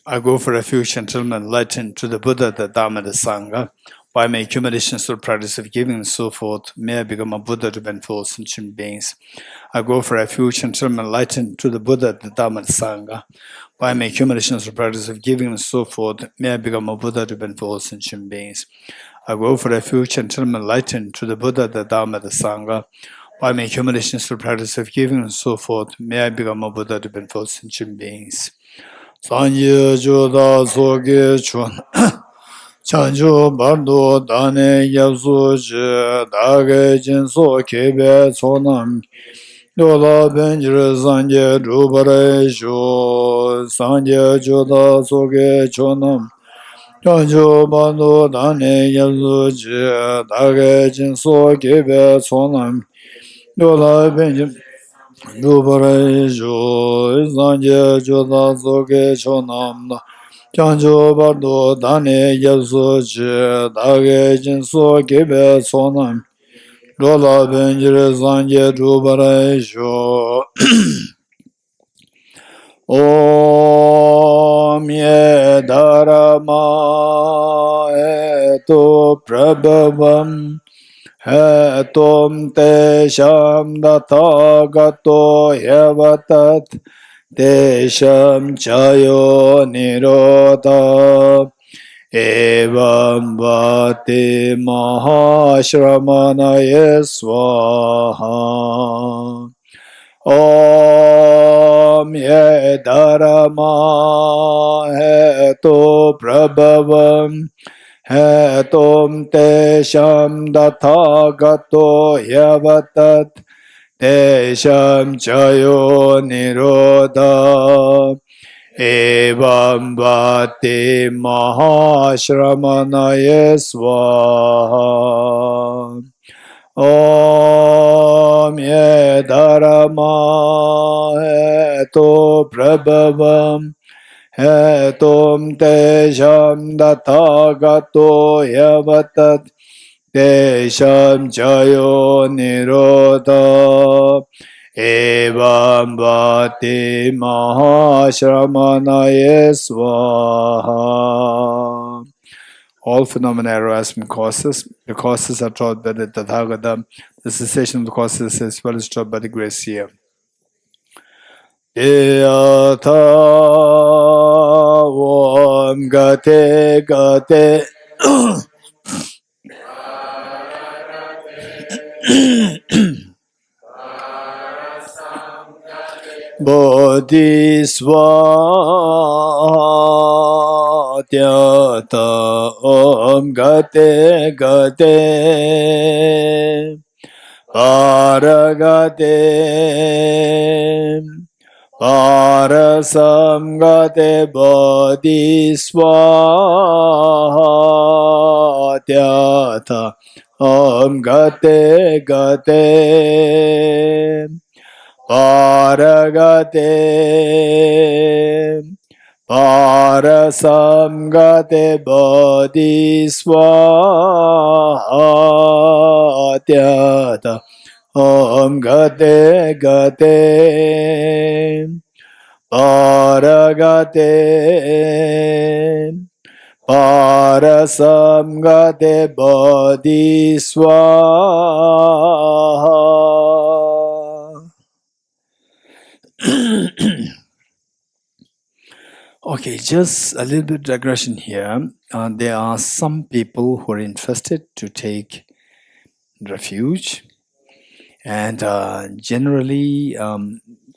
I go for refuge until I'm enlightened to the Buddha, the Dharma, the Sangha. By my accumulations through practice of giving and so forth, may I become a Buddha to benefit sentient beings. I go for refuge until I'm enlightened to the Buddha, the Dharma, the Sangha. By my accumulations through practice of giving and so forth, may I become a Buddha to benefit sentient beings. I go for refuge until I'm enlightened to the Buddha, the Dharma, the Sangha. By my accumulations through practice of giving and so forth, may I become a Buddha to benefit sentient beings. Sanje Joda Soge Chun Chanju Bardo Dane Yapsu Je Dage Jinso Kebe Sonam Yola Benjir Sanje Drupare Shu Sanje Joda Soge Chunam Chanju Bardo Dane Yapsu Je Dage Jinso Kebe Sonam Yola Benjir Drupare Shu Sanje Joda Soge Chunam Chanjo bardo dane yapsu chi dage jinso kibe sonam lola benjire sanje drupare sho Om ye dharma eto prabhavam etom te sham dathagato yavatat Desham chayo nirodha evam vati mahashramanaye swaha Om ye dharma heto prabhavam hetom tesham dathagato yavatat Desham chayo nirodha evam vati mahashramanaye swaha Om ye dharma heto prabhavam hetom tesham dathagato yavatat Desham chayo nirodha evam vati mahashramanaye swaha. All phenomena arise from causes. The causes are taught by the Tathagata. The cessation of the causes as well is taught by the grace here. Yatha Om Gate Gate Bodhisvatyata Om Gate Gate Paragate Parasamgate Bodhisvatyata Om Gate Gate Paragate Parasamgate Bodhisvatyata Om Gate Gate Paragate Parasamgate Bodhisvaha. Okay, just a little bit digression here. There are some people who are interested to take refuge, and generally,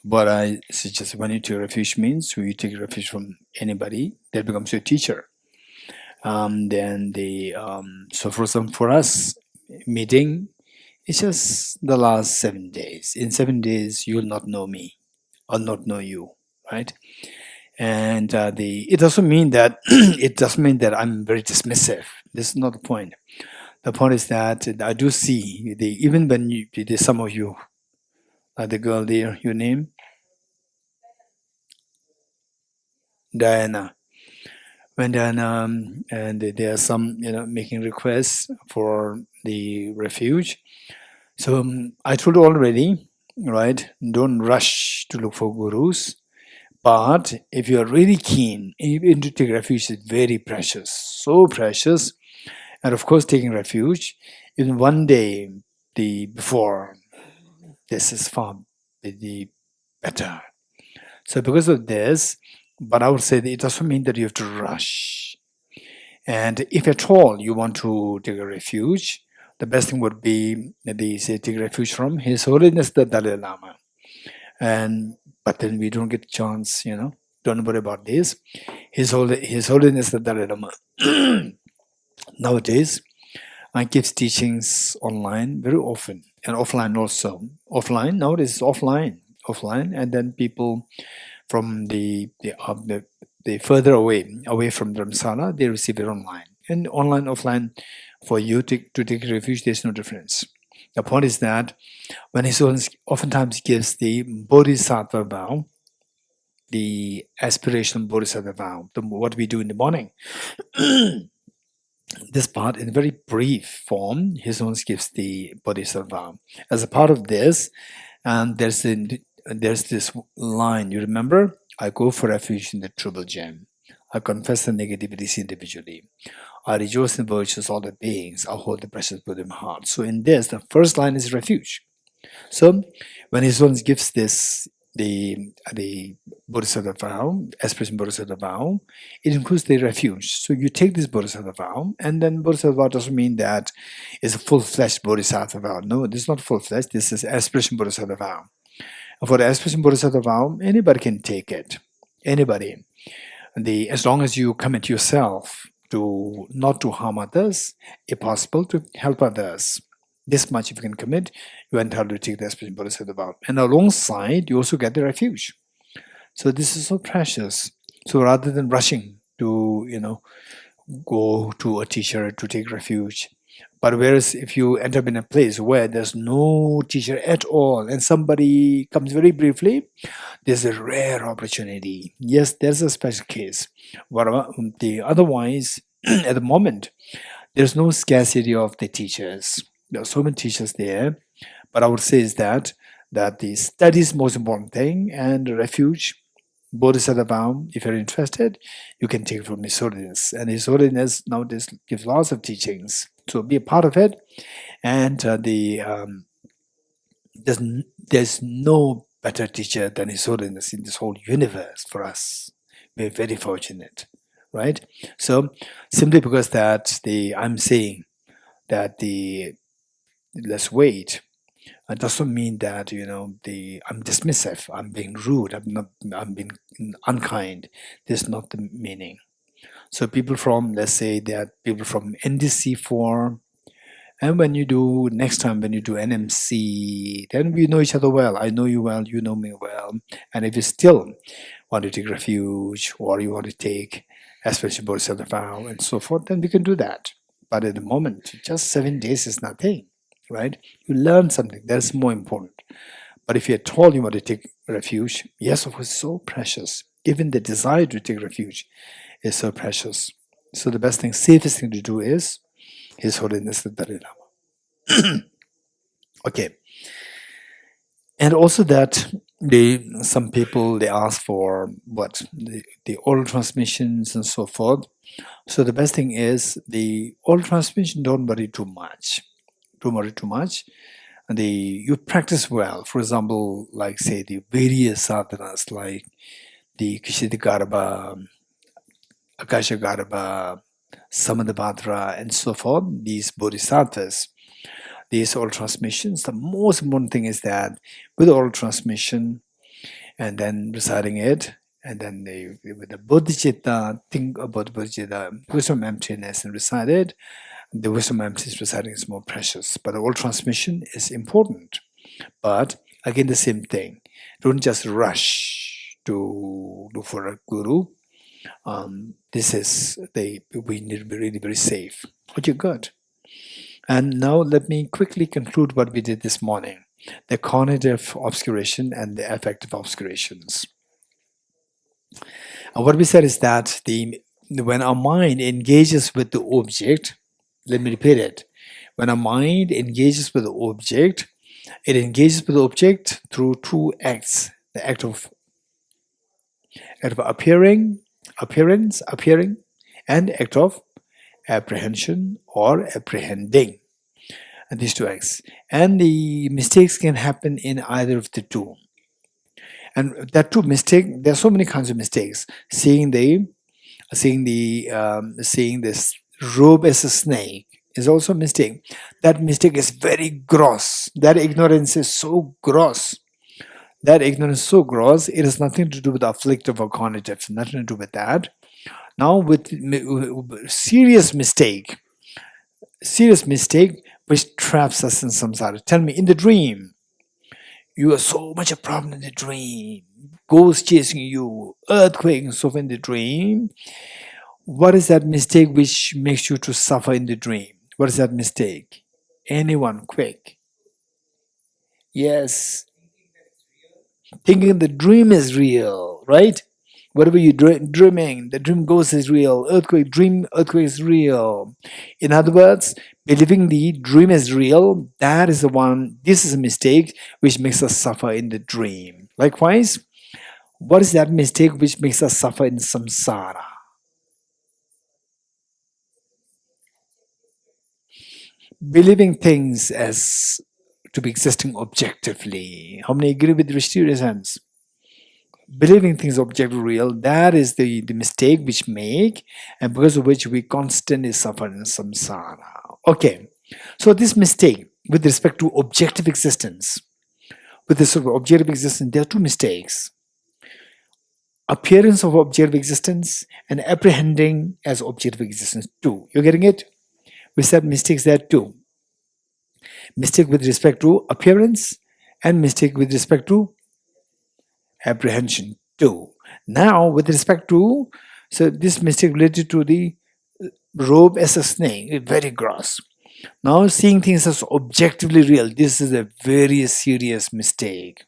what I suggest when you take refuge means you take refuge from anybody that becomes your teacher. Then so for us, meeting is just the last 7 days. In 7 days, you will not know me or not know you, right? And it doesn't mean that I'm very dismissive. This is not the point. The point is that I do see even when there's some of you, like the girl there, your name, Diana. When Diana and there are some making requests for the refuge. So I told you already, right? Don't rush to look for gurus. But if you are really keen, even to take refuge is very precious, so precious. And of course, taking refuge, even one day before, this is far the better. So because of this, but I would say that it doesn't mean that you have to rush. And if at all you want to take a refuge, the best thing would be they say take refuge from His Holiness the Dalai Lama. But then we don't get a chance, Don't worry about this. His Holiness the Dalai Lama nowadays gives teachings online very often and offline also. Offline nowadays is offline, and then people from the further away from Dharamsala, they receive it online. And online, offline, for you to take refuge, there's no difference. The point is that when His Holiness oftentimes gives the Bodhisattva vow, the aspirational Bodhisattva vow, what we do in the morning, this part in very brief form, His Holiness gives the Bodhisattva vow. As a part of this, and there's this line, you remember? I go for refuge in the triple gem. I confess the negativities individually. I rejoice in the virtues of all the beings. I hold the precious Buddha in my heart. So in this, the first line is refuge. So when His Holiness gives this, the Bodhisattva vow, aspiration Bodhisattva vow, it includes the refuge. So you take this Bodhisattva vow, and then Bodhisattva vow doesn't mean that it's a full-fledged Bodhisattva vow. No, this is not full-fledged. This is aspiration Bodhisattva vow. And for the aspiration Bodhisattva vow, anybody can take it. Anybody. As long as you commit yourself to not to harm others, if possible, to help others. This much if you can commit, you are entitled to take the aspiration Bodhisattva vow. And alongside, you also get the refuge. So this is so precious. So rather than rushing to, go to a teacher to take refuge, but whereas if you end up in a place where there's no teacher at all and somebody comes very briefly, there's a rare opportunity. Yes, there's a special case. Otherwise, at the moment, there's no scarcity of the teachers. There are so many teachers there, but I would say is that the study is the most important thing, and the refuge, Bodhisattva vow, if you're interested, you can take it from His Holiness. And His Holiness nowadays gives lots of teachings. So be a part of it. And there's no better teacher than His Holiness in this whole universe for us. We're very fortunate, right? So simply because I'm saying that let's wait. It doesn't mean that I'm dismissive, I'm being rude, I'm being unkind. That's not the meaning. So people from, let's say, there are people from NDC4, and next time when you do NMC, then we know each other well. I know you well, you know me well. And if you still want to take refuge, or you want to take aspiration Bodhisattva vow and so forth, then we can do that. But at the moment, just 7 days is nothing, right? You learn something. That's more important. But if you're told you want to take refuge, yes, of course, so precious. Even the desire to take refuge is so precious. So the best thing, safest thing to do is His Holiness the Dalai Lama. Okay. And also that some people, they ask for the oral transmissions and so forth. So the best thing is the oral transmission, don't worry too much. Don't worry too much. You practice well. For example, like say the various sadhanas like the Kshitigarbha, Akashagarbha, Samadhabhadra, and so forth, these bodhisattvas, these oral transmissions, the most important thing is that with oral transmission and then reciting it, and then with the bodhicitta, think about bodhicitta, wisdom emptiness, and recite it. The wisdom emptiness reciting is more precious, but the oral transmission is important. But again, the same thing. Don't just rush to look for a guru. We need to be really very safe. Okay, good. And now let me quickly conclude what we did this morning. The cognitive obscuration and the affective obscurations. And what we said is that when our mind engages with the object, let me repeat it. When our mind engages with the object, it engages with the object through two acts. The act of act of appearing, and act of apprehension or apprehending. And these two acts. And the mistakes can happen in either of the two. And that too, there are so many kinds of mistakes. Seeing this robe as a snake is also a mistake. That mistake is very gross. That ignorance is so gross. It has nothing to do with afflictive or cognitive, nothing to do with that. Now with serious mistake which traps us in samsara. Tell me, in the dream, you are so much a problem in the dream, ghosts chasing you, earthquake and so forth in the dream. What is that mistake which makes you to suffer in the dream? What is that mistake? Anyone, quick. Yes. Thinking the dream is real, right? Whatever you're dreaming, the dream ghost is real, earthquake is real. In other words, believing the dream is real, this is a mistake which makes us suffer in the dream. Likewise, what is that mistake which makes us suffer in samsara? Believing things as to be existing objectively. How many agree with Rishti hands? Believing things objectively real, that is the mistake which make, and because of which we constantly suffer in samsara. Okay, so this mistake with respect to objective existence, there are two mistakes. Appearance of objective existence and apprehending as objective existence too. You're getting it? We said mistakes there too. Mistake with respect to appearance and mistake with respect to apprehension too. Now, with respect to, so this mistake related to the robe as a snake, very gross. Now, seeing things as objectively real, this is a very serious mistake.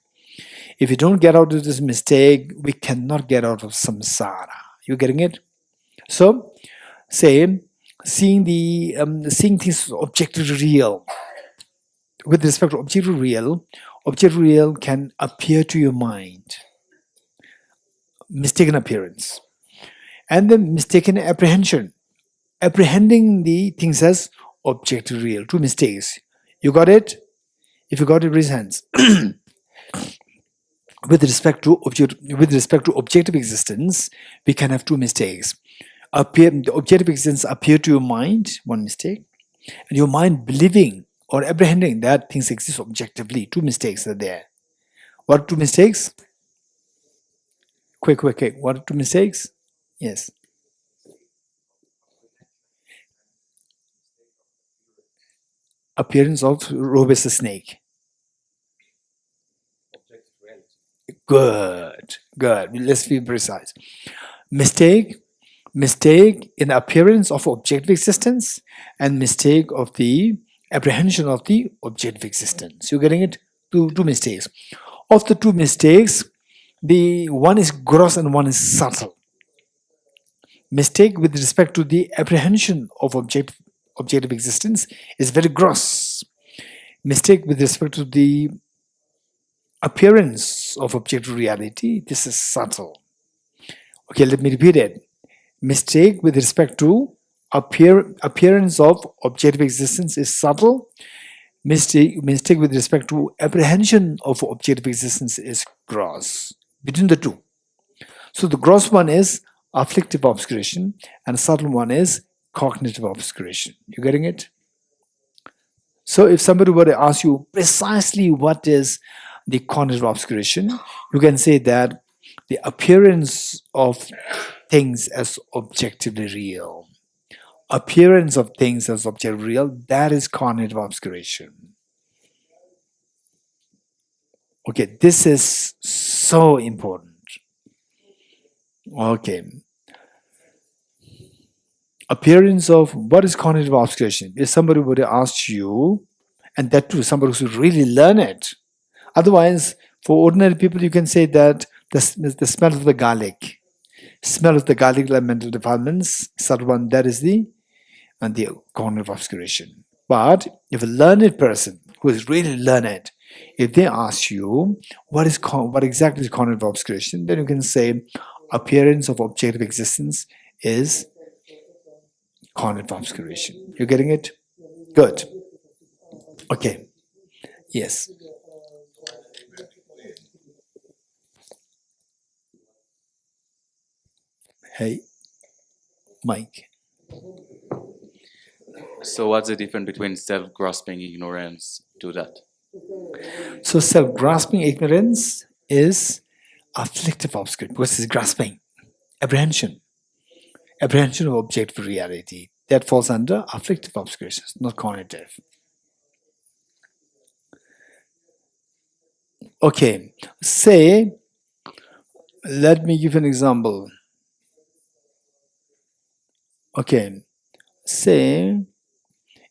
If you don't get out of this mistake, we cannot get out of samsara. You getting it? So, say, seeing things as objectively real. With respect to objectively real can appear to your mind. Mistaken appearance. And then mistaken apprehension. Apprehending the things as objectively real. Two mistakes. You got it? If you got it, raise hands. With respect to objective existence, we can have two mistakes. The objective existence appear to your mind, one mistake, and your mind believing or apprehending that things exist objectively. Two mistakes are there. What are two mistakes? Quick. What are two mistakes? Yes. Appearance of robe as a snake. Good. Let's be precise. Mistake in appearance of objective existence and mistake of the apprehension of the objective existence. You're getting it? Two mistakes. Of the two mistakes, the one is gross and one is subtle. Mistake with respect to the apprehension of objective existence is very gross. Mistake with respect to the appearance of objective reality, this is subtle. Okay, let me repeat it. Mistake with respect to appearance of objective existence is subtle. Mistake with respect to apprehension of objective existence is gross. Between the two. So the gross one is afflictive obscuration and the subtle one is cognitive obscuration. You getting it? So if somebody were to ask you precisely what is the cognitive obscuration, you can say that the appearance of things as objectively real. Appearance of things as objectively real, that is cognitive obscuration. Okay, this is so important. Okay. Appearance of what is cognitive obscuration? If somebody would ask you, and that too, somebody who should really learn it. Otherwise, for ordinary people, you can say that the smell of the garlic. Smell of the garlic like mental defilements, subtle one, that is the cognitive obscuration. But if a learned person who is really learned, if they ask you what exactly is cognitive obscuration, then you can say appearance of objective existence is cognitive obscuration. You getting it? Good. Okay. Yes. Hey, Mike. So what's the difference between self-grasping ignorance to that? So self-grasping ignorance is afflictive obscurity because it's grasping, apprehension of objective reality. That falls under afflictive obscurations, not cognitive. Okay, say, let me give an example. Okay, say,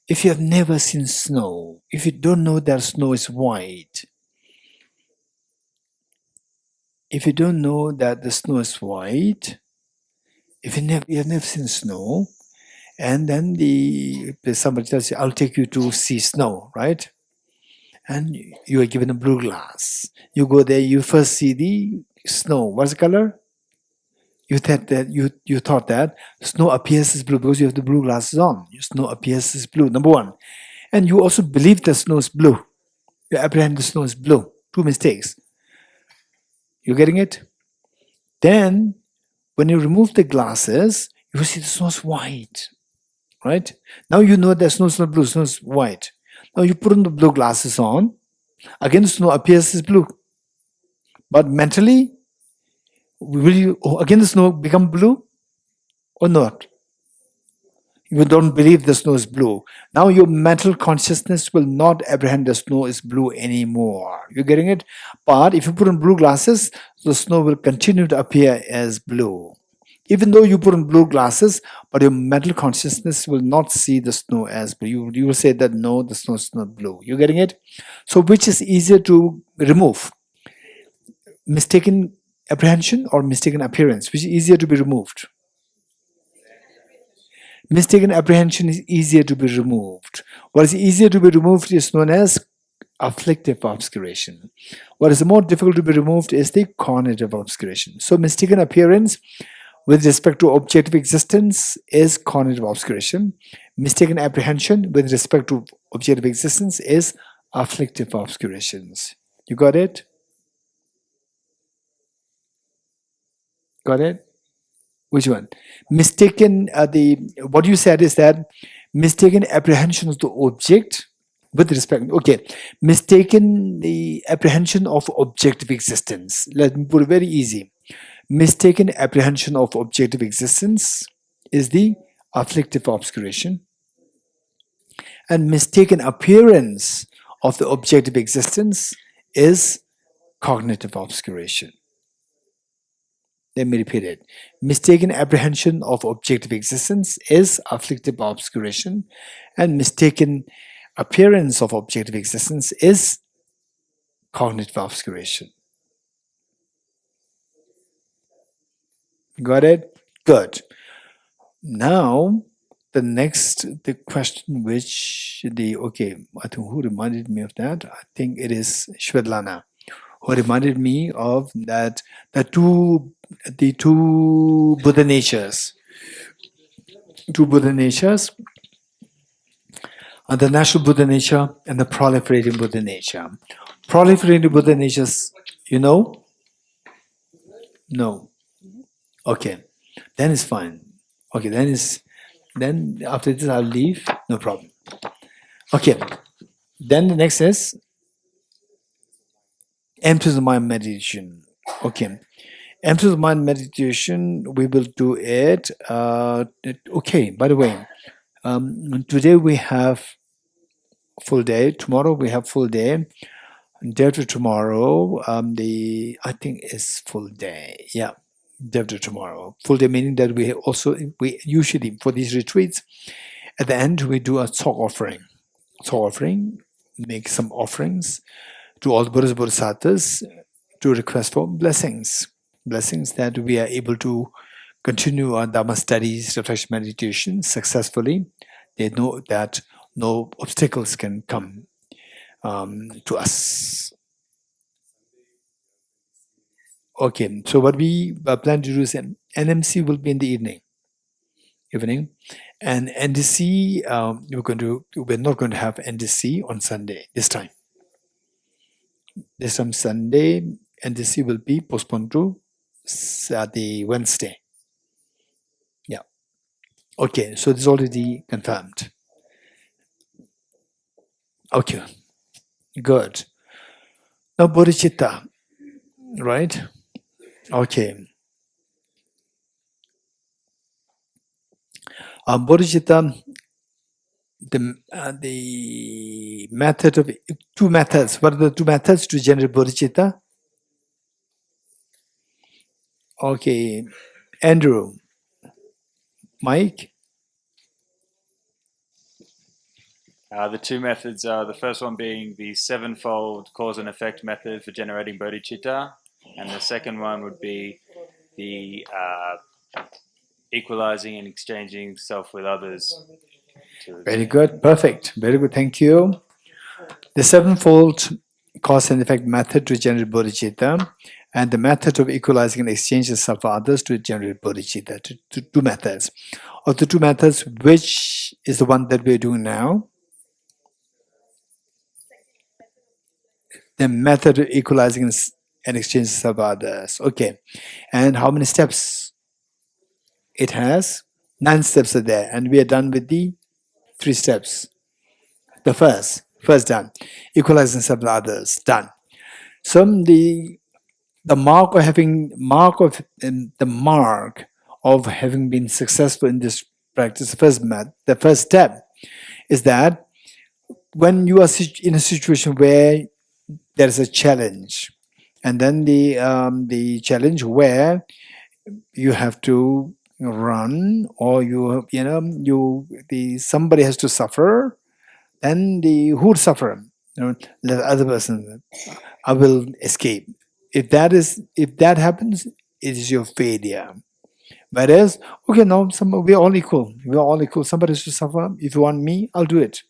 if you have never seen snow, if you don't know that snow is white, if you don't know that the snow is white, if you have never seen snow, and then somebody tells you, I'll take you to see snow, right? And you are given a blue glass. You go there, you first see the snow. What's the color? You thought that snow appears as blue because you have the blue glasses on. Snow appears as blue, number one. And you also believe the snow is blue. You apprehend the snow is blue. Two mistakes. You getting it? Then, when you remove the glasses, you see the snow is white. Right? Now you know that snow is not blue, snow is white. Now you put on the blue glasses on. Again, the snow appears as blue. But mentally, will the snow become blue or not? You don't believe the snow is blue. Now your mental consciousness will not apprehend the snow is blue anymore. You're getting it? But if you put on blue glasses, the snow will continue to appear as blue. Even though you put on blue glasses, but your mental consciousness will not see the snow as blue. You will say that no, the snow is not blue. You're getting it? So which is easier to remove? Mistaken apprehension or mistaken appearance? Which is easier to be removed? Mistaken apprehension is easier to be removed. What is easier to be removed is known as afflictive obscuration. What is more difficult to be removed is the cognitive obscuration. So mistaken appearance with respect to objective existence is cognitive obscuration. Mistaken apprehension with respect to objective existence is afflictive obscurations. You got it? Got it? Which one? Mistaken, what you said is that mistaken apprehension of the object with respect, okay, mistaken the apprehension of objective existence. Let me put it very easy. Mistaken apprehension of objective existence is the afflictive obscuration, and mistaken appearance of the objective existence is cognitive obscuration. Let me repeat it. Mistaken apprehension of objective existence is afflictive obscuration, and mistaken appearance of objective existence is cognitive obscuration. Got it? Good. Now, the question which I think who reminded me of that? I think it is Shvedlana, who reminded me of that the two Buddha natures. Two Buddha natures are the natural Buddha nature and the proliferating Buddha nature. Proliferating Buddha natures, you know? No. Okay. Then it's fine. Okay, then after this I'll leave. No problem. Okay. Then the next is empty the mind meditation. Okay. Empty the mind meditation, we will do it. Okay, by the way, today we have full day. Tomorrow we have full day. Day after tomorrow, I think it's full day. Yeah, day after tomorrow. Full day meaning that we usually for these retreats, at the end we do a talk offering. Talk offering, make some offerings to all the Buddhas and Bodhisattvas to request for blessings. Blessings that we are able to continue our Dhamma studies, reflection meditation successfully. They know that no obstacles can come to us. Okay, so what we plan to do is NMC will be in the evening, and NDC we're not going to have NDC on Sunday this time. This time Sunday, NDC will be postponed to the Wednesday. Yeah. Okay, so this is already confirmed. Okay, good. Now Bodhichitta, right? Okay. Bodhichitta, the method of two methods. What are the two methods to generate bodhicitta? Okay, Andrew, Mike. The two methods are the first one being the sevenfold cause and effect method for generating bodhicitta, and the second one would be the equalizing and exchanging self with others. Very good, perfect, very good, thank you. The sevenfold cause and effect method to generate bodhicitta, and the method of equalizing and exchanging self with others to generate bodhicitta. Two methods. Of the two methods, which is the one that we're doing now? The method of equalizing and exchanging self with others. Okay, and how many steps it has? 9 steps are there, and we are done with the 3 steps. The first done. Equalizing self with others, done. So the mark of having been successful in this practice, the first step is that when you are in a situation where there is a challenge, and then the challenge where you have to run, or somebody has to suffer, then who would suffer? The other person. I will escape. If that happens, it is your failure. Whereas, okay, no, we're all equal. We're all equal. Somebody has to suffer. If you want me, I'll do it.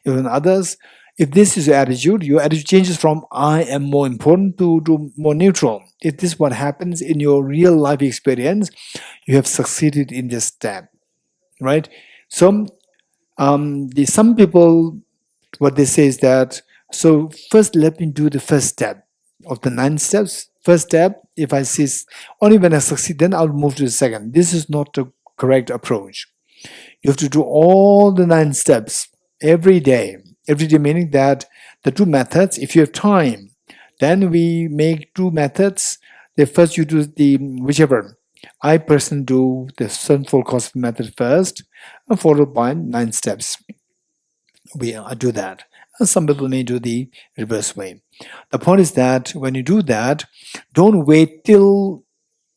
Even others, if this is your attitude changes from I am more important to more neutral. If this is what happens in your real life experience, you have succeeded in this step, right? So, some people, what they say is that, so first let me do the first step of the 9 steps. First step, if I see only when I succeed, then I'll move to the second. This is not the correct approach. You have to do all the 9 steps every day. Every day meaning that the 2 methods, if you have time, then we make 2 methods. The first you do the whichever. I personally do the sevenfold cause method first, and followed by 9 steps. I do that. And some people may do the reverse way. The point is that when you do that, don't wait till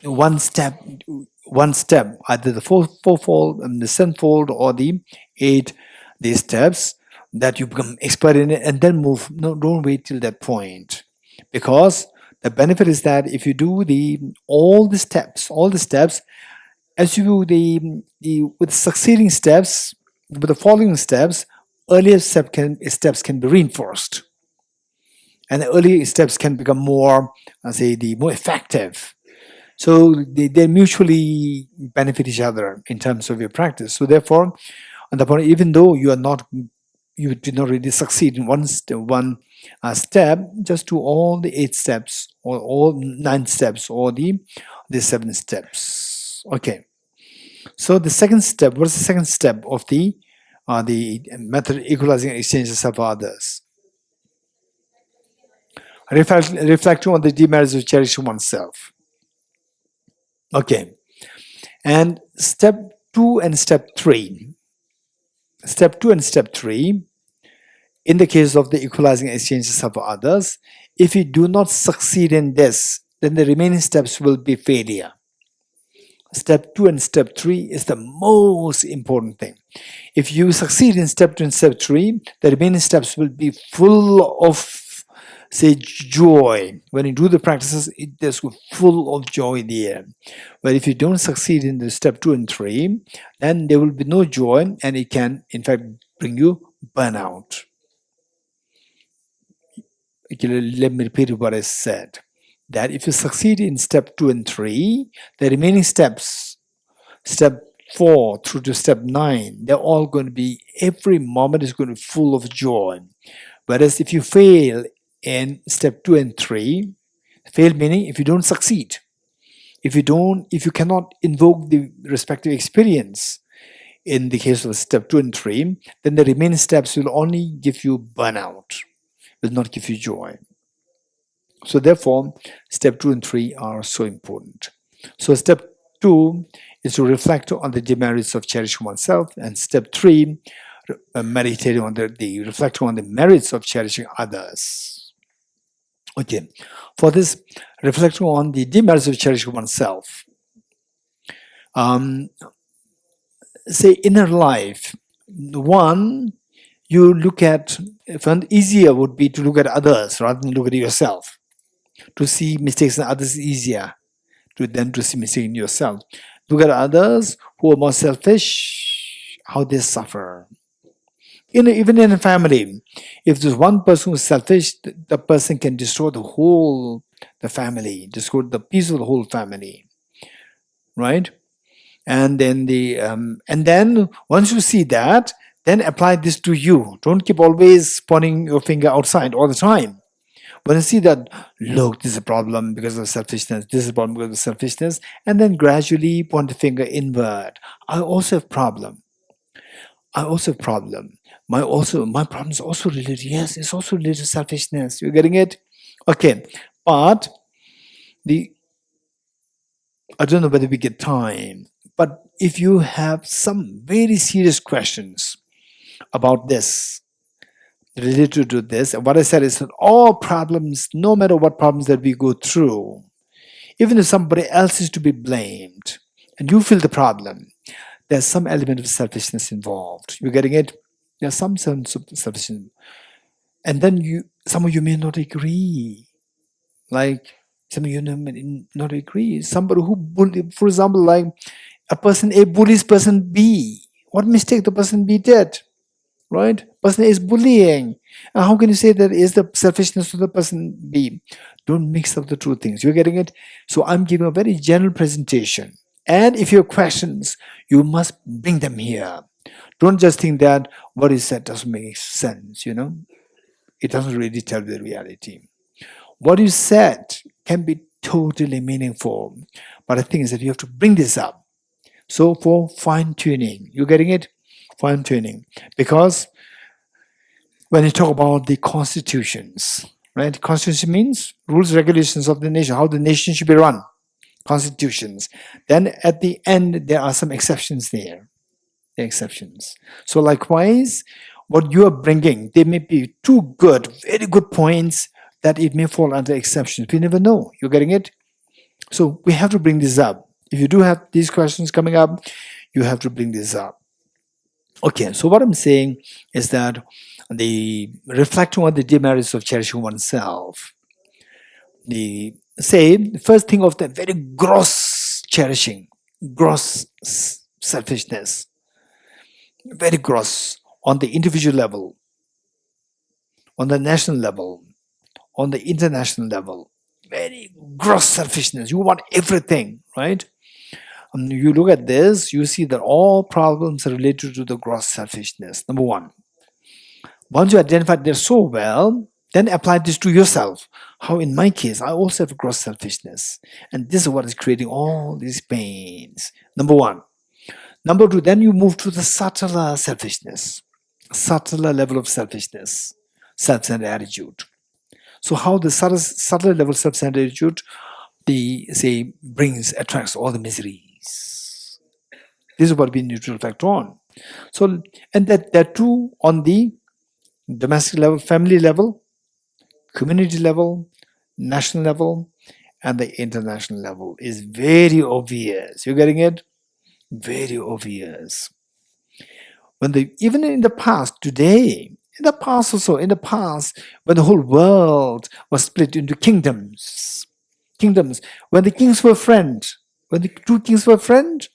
one step, either the fourfold, the sevenfold, or the 8 these steps that you become expert in it, and then move. No, don't wait till that point, because the benefit is that if you do all the steps, as you do with succeeding steps, with the following steps, earlier steps can be reinforced, and the earlier steps can become more, more effective. So they mutually benefit each other in terms of your practice. So therefore, on the point, even though you did not really succeed in one step, just do all the 8 steps, or all 9 steps, or the 7 steps. Okay. So the second step, what is the second step of the method equalizing exchanges of others? Reflecting on the demerits of cherishing oneself. Okay. And step 2 and step 3. Step 2 and step 3, in the case of the equalizing exchanges of others, if you do not succeed in this, then the remaining steps will be failure. Step 2 and step 3 is the most important thing. If you succeed in step 2 and step 3, the remaining steps will be full of, joy. When you do the practices, there's full of joy there. But if you don't succeed in the step 2 and 3, then there will be no joy, and it can, in fact, bring you burnout. Okay, let me repeat what I said. that if you succeed in step 2 and 3, the remaining steps, step 4 through to step 9, they're all going to be, every moment is going to be full of joy. Whereas if you fail in step 2 and 3, fail meaning if you don't succeed, if you cannot invoke the respective experience in the case of step 2 and 3, then the remaining steps will only give you burnout, will not give you joy. So therefore, step 2 and 3 are so important. So step 2 is to reflect on the demerits of cherishing oneself, and step 3, meditating on reflecting on the merits of cherishing others. Okay, for this, reflecting on the demerits of cherishing oneself, say inner life, one, you look at, one easier would be to look at others rather than look at yourself. To see mistakes in others is easier than to see mistakes in yourself. Look at others who are more selfish, how they suffer. Even in a family, if there's one person who's selfish, the person can destroy the family, destroy the peace of the whole family, right? And then once you see that, then apply this to you. Don't keep always pointing your finger outside all the time. When you see that, look, this is a problem because of selfishness, this is a problem because of selfishness, and then gradually point the finger inward. I also have problem. My problem is also related. Yes, it's also related to selfishness. You're getting it? Okay. But I don't know whether we get time, but if you have some very serious questions about this, related to this, and what I said is that all problems, no matter what problems that we go through, even if somebody else is to be blamed and you feel the problem, there's some element of selfishness involved. You're getting it? There's some sense of selfishness. And then some of you may not agree. Like, some of you may not agree. Somebody who, for example, like a person A bullies person B. What mistake the person B did? Right? Person A is bullying. And how can you say that is the selfishness of the person B? Don't mix up the two things. You're getting it? So I'm giving a very general presentation. And if you have questions, you must bring them here. Don't just think that what is said doesn't make sense, It doesn't really tell the reality. What you said can be totally meaningful. But the thing is that you have to bring this up. So for fine-tuning, you getting it? Fine-tuning. Because when you talk about the constitutions, right? Constitution means rules, regulations of the nation, how the nation should be run. Constitutions. Then at the end, there are some exceptions there. The exceptions. So likewise, what you are bringing, they may be too good, very good points that it may fall under exceptions. We never know. You're getting it? So we have to bring this up. If you do have these questions coming up, you have to bring this up. Okay, so what I'm saying is that the reflecting on the demerits of cherishing oneself, the first thing of the very gross cherishing, gross selfishness, very gross on the individual level, on the national level, on the international level, very gross selfishness. You want everything, right? You look at this, you see that all problems are related to the gross selfishness. Number one. Once you identify this so well, then apply this to yourself. How in my case, I also have gross selfishness. And this is what is creating all these pains. Number one. Number two, then you move to the subtler selfishness. Subtler level of selfishness. Self-centered attitude. So how the subtler level of self-centered attitude, attracts all the miseries. This is what we need to reflect on. So, and that too on the domestic level, family level, community level, national level, and the international level is very obvious. You're getting it? Very obvious. Even in the past, today, in the past also, when the whole world was split into kingdoms, when the kings were friends, when the two kings were friends,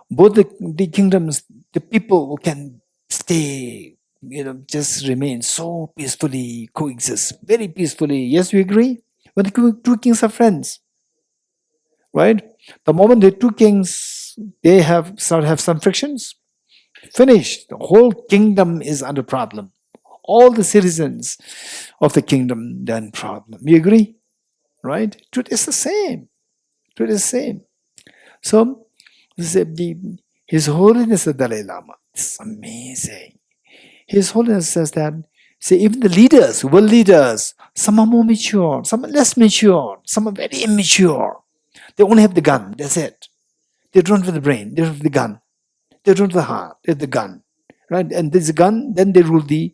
both the kingdoms, the people can stay, just remain so peacefully, coexist very peacefully. Yes, you agree? When the two kings are friends, right? The moment the two kings, they have some frictions, finished. The whole kingdom is under problem. All the citizens of the kingdom then problem. You agree? Right? Truth is the same. Truth is the same. So, His Holiness the Dalai Lama, it's amazing. His Holiness says that, say, even the leaders, world leaders, some are more mature, some are less mature, some are very immature. They only have the gun, that's it. They don't have the brain, they don't have the gun. They don't have the heart, they have the gun. Right? And there's a gun, then they rule the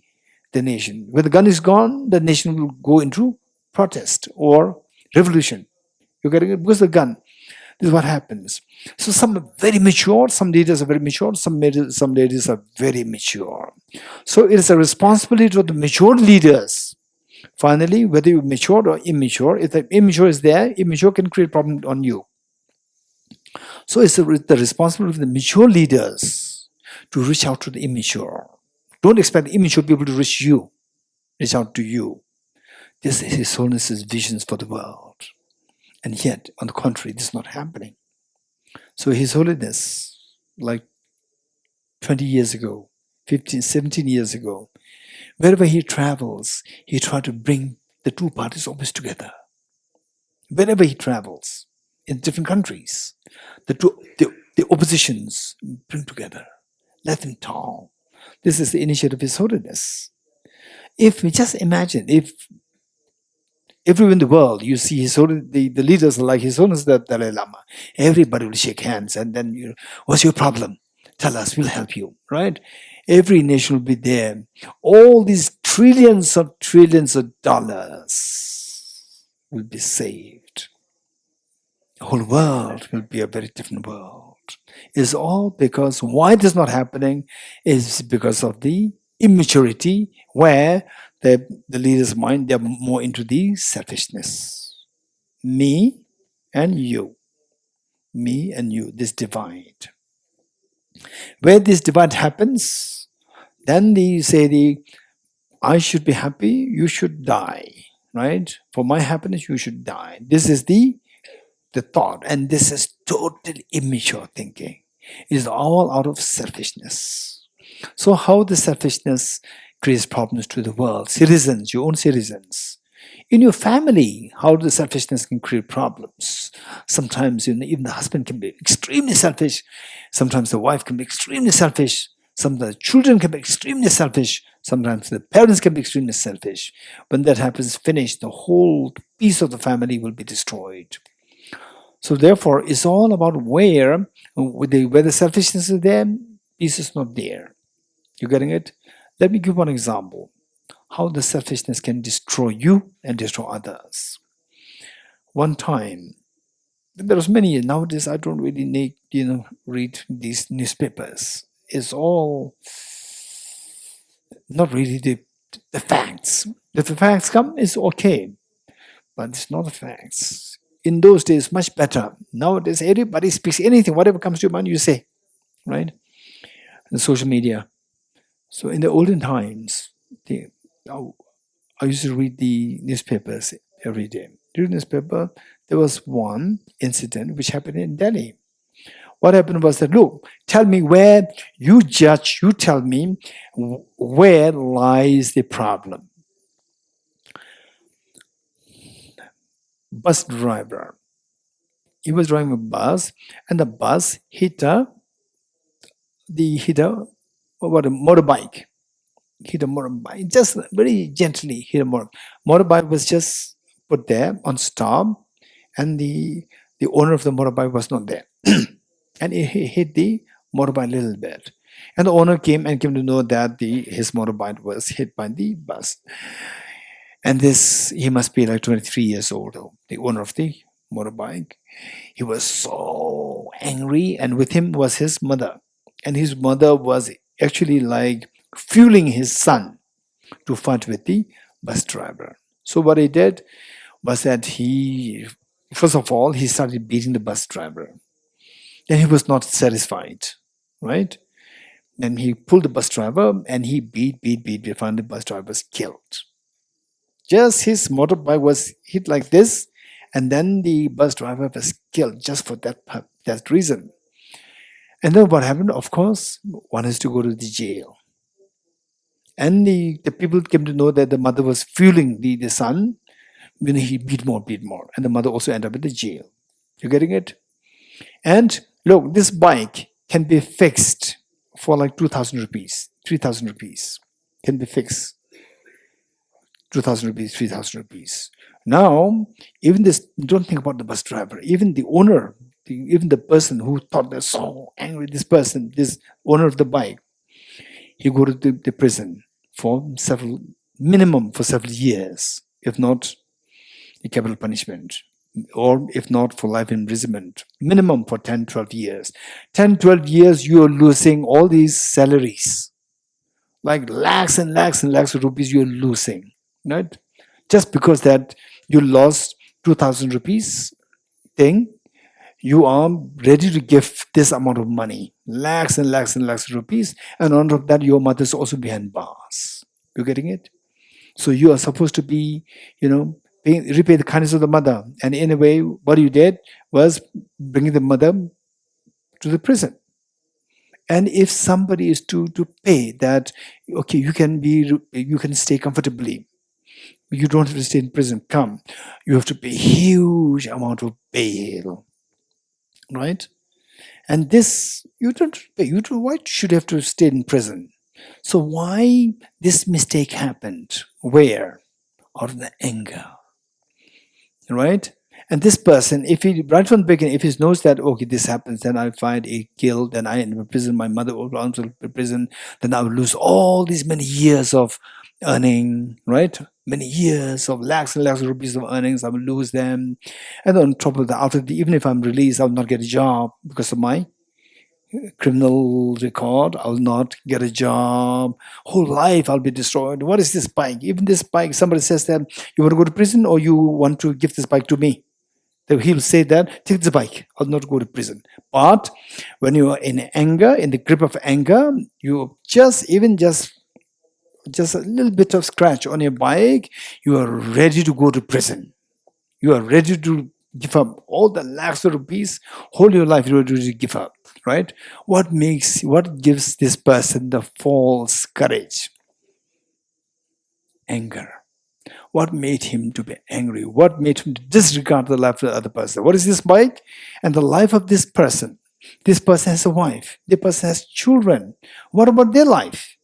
nation. When the gun is gone, the nation will go into protest or revolution. You get it? Because the gun. This is what happens. So some are very mature, some leaders are very mature, some ladies are very mature. So it is a responsibility of the mature leaders. Finally, whether you're mature or immature, if the immature is there, immature can create problem on you. So it's the responsibility of the mature leaders to reach out to the immature. Don't expect the immature people to reach out to you. This is His Holiness's visions for the world. And yet, on the contrary, this is not happening. So His Holiness, like 20 years ago, 15, 17 years ago, wherever he travels, he tries to bring the two parties always together. Wherever he travels, in different countries, the oppositions bring together. Let them talk. This is the initiative of His Holiness. If we just imagine, if everywhere in the world you see His Holiness, the leaders are like His Holiness the Dalai Lama, everybody will shake hands and then, what's your problem? Tell us, we'll help you, right? Every nation will be there. All these trillions of dollars will be saved. The whole world will be a very different world. It's all because why it is not happening is because of the immaturity where the leader's mind, they're more into the selfishness. Me and you. Me and you, this divide. Where this divide happens, then I should be happy, you should die, right? For my happiness, you should die. This is the thought, and this is totally immature thinking. It is all out of selfishness. So how the selfishness creates problems to the world? Citizens, your own citizens. In your family, how the selfishness can create problems. Sometimes even the husband can be extremely selfish. Sometimes the wife can be extremely selfish. Sometimes the children can be extremely selfish. Sometimes the parents can be extremely selfish. When that happens, finish, the whole piece of the family will be destroyed. So therefore, it's all about where the selfishness is there, peace is not there. You getting it? Let me give one example. How the selfishness can destroy you and destroy others. One time, there was many, nowadays I don't really need, read these newspapers. It's all not really the facts. If the facts come, it's okay. But it's not the facts. In those days, much better. Nowadays, everybody speaks anything, whatever comes to your mind, you say, right? And social media. So in the olden times, I used to read the newspapers every day. During the newspaper, there was one incident which happened in Delhi. What happened was that, look, tell me where you judge, you tell me where lies the problem. Bus driver. He was driving a bus, and the bus hit a motorbike. Hit a motorbike, just very gently hit a motorbike. Was just put there on stop, and the owner of the motorbike was not there. And he hit the motorbike a little bit. And the owner came to know that his motorbike was hit by the bus. And he must be like 23 years old, the owner of the motorbike. He was so angry, and with him was his mother. And his mother was actually like fueling his son to fight with the bus driver. So what he did was that first of all, he started beating the bus driver. Then he was not satisfied, right? Then he pulled the bus driver and he beat. Finally, the bus driver was killed. Just his motorbike was hit like this, and then the bus driver was killed just for that reason. And then what happened? Of course, one has to go to the jail. And the people came to know that the mother was fueling the son. When he beat more. And the mother also ended up in the jail. You getting it? And look, this bike can be fixed for like 2,000 rupees, 3,000 rupees. Can be fixed. 2,000 rupees, 3,000 rupees. Now, even this, don't think about the bus driver, even the owner, even the person who thought they're so angry, this person, this owner of the bike, he go to the prison for minimum for several years, if not a capital punishment, or if not for life imprisonment, minimum for 10, 12 years. 10, 12 years, you are losing all these salaries, like lakhs and lakhs and lakhs of rupees you're losing, right? Just because that you lost 2,000 rupees thing, you are ready to give this amount of money, lakhs and lakhs and lakhs of rupees, and on top of that, your mother is also behind bars. You getting it? So you are supposed to be, repay the kindness of the mother. And in a way, what you did was bringing the mother to the prison. And if somebody is to pay that, okay, you can stay comfortably. You don't have to stay in prison. Come, you have to pay huge amount of bail, right? And this you don't pay. Why should you have to stay in prison? So why this mistake happened? Where? Out of the anger, right? And this person, if he right from the beginning, if he knows that okay, this happens, then I'll find a kill, then I end up in prison. My mother will also in prison. Then I will lose all these many years of earning, right? Many years of lakhs and lakhs of rupees of earnings. I will lose them, and on top of that, even if I'm released, I will not get a job because of my criminal record. I will not get a job. Whole life I'll be destroyed. What is this bike? Even this bike, somebody says that you want to go to prison or you want to give this bike to me. He'll say that, take the bike, I'll not go to prison. But when you are in anger, in the grip of anger, you just a little bit of scratch on your bike, you are ready to go to prison. You are ready to give up all the lakhs of rupees, whole your life you are ready to give up, right? What gives this person the false courage? Anger. What made him to be angry? What made him to disregard the life of the other person? What is this bike? And the life of this person. This person has a wife. This person has children. What about their life?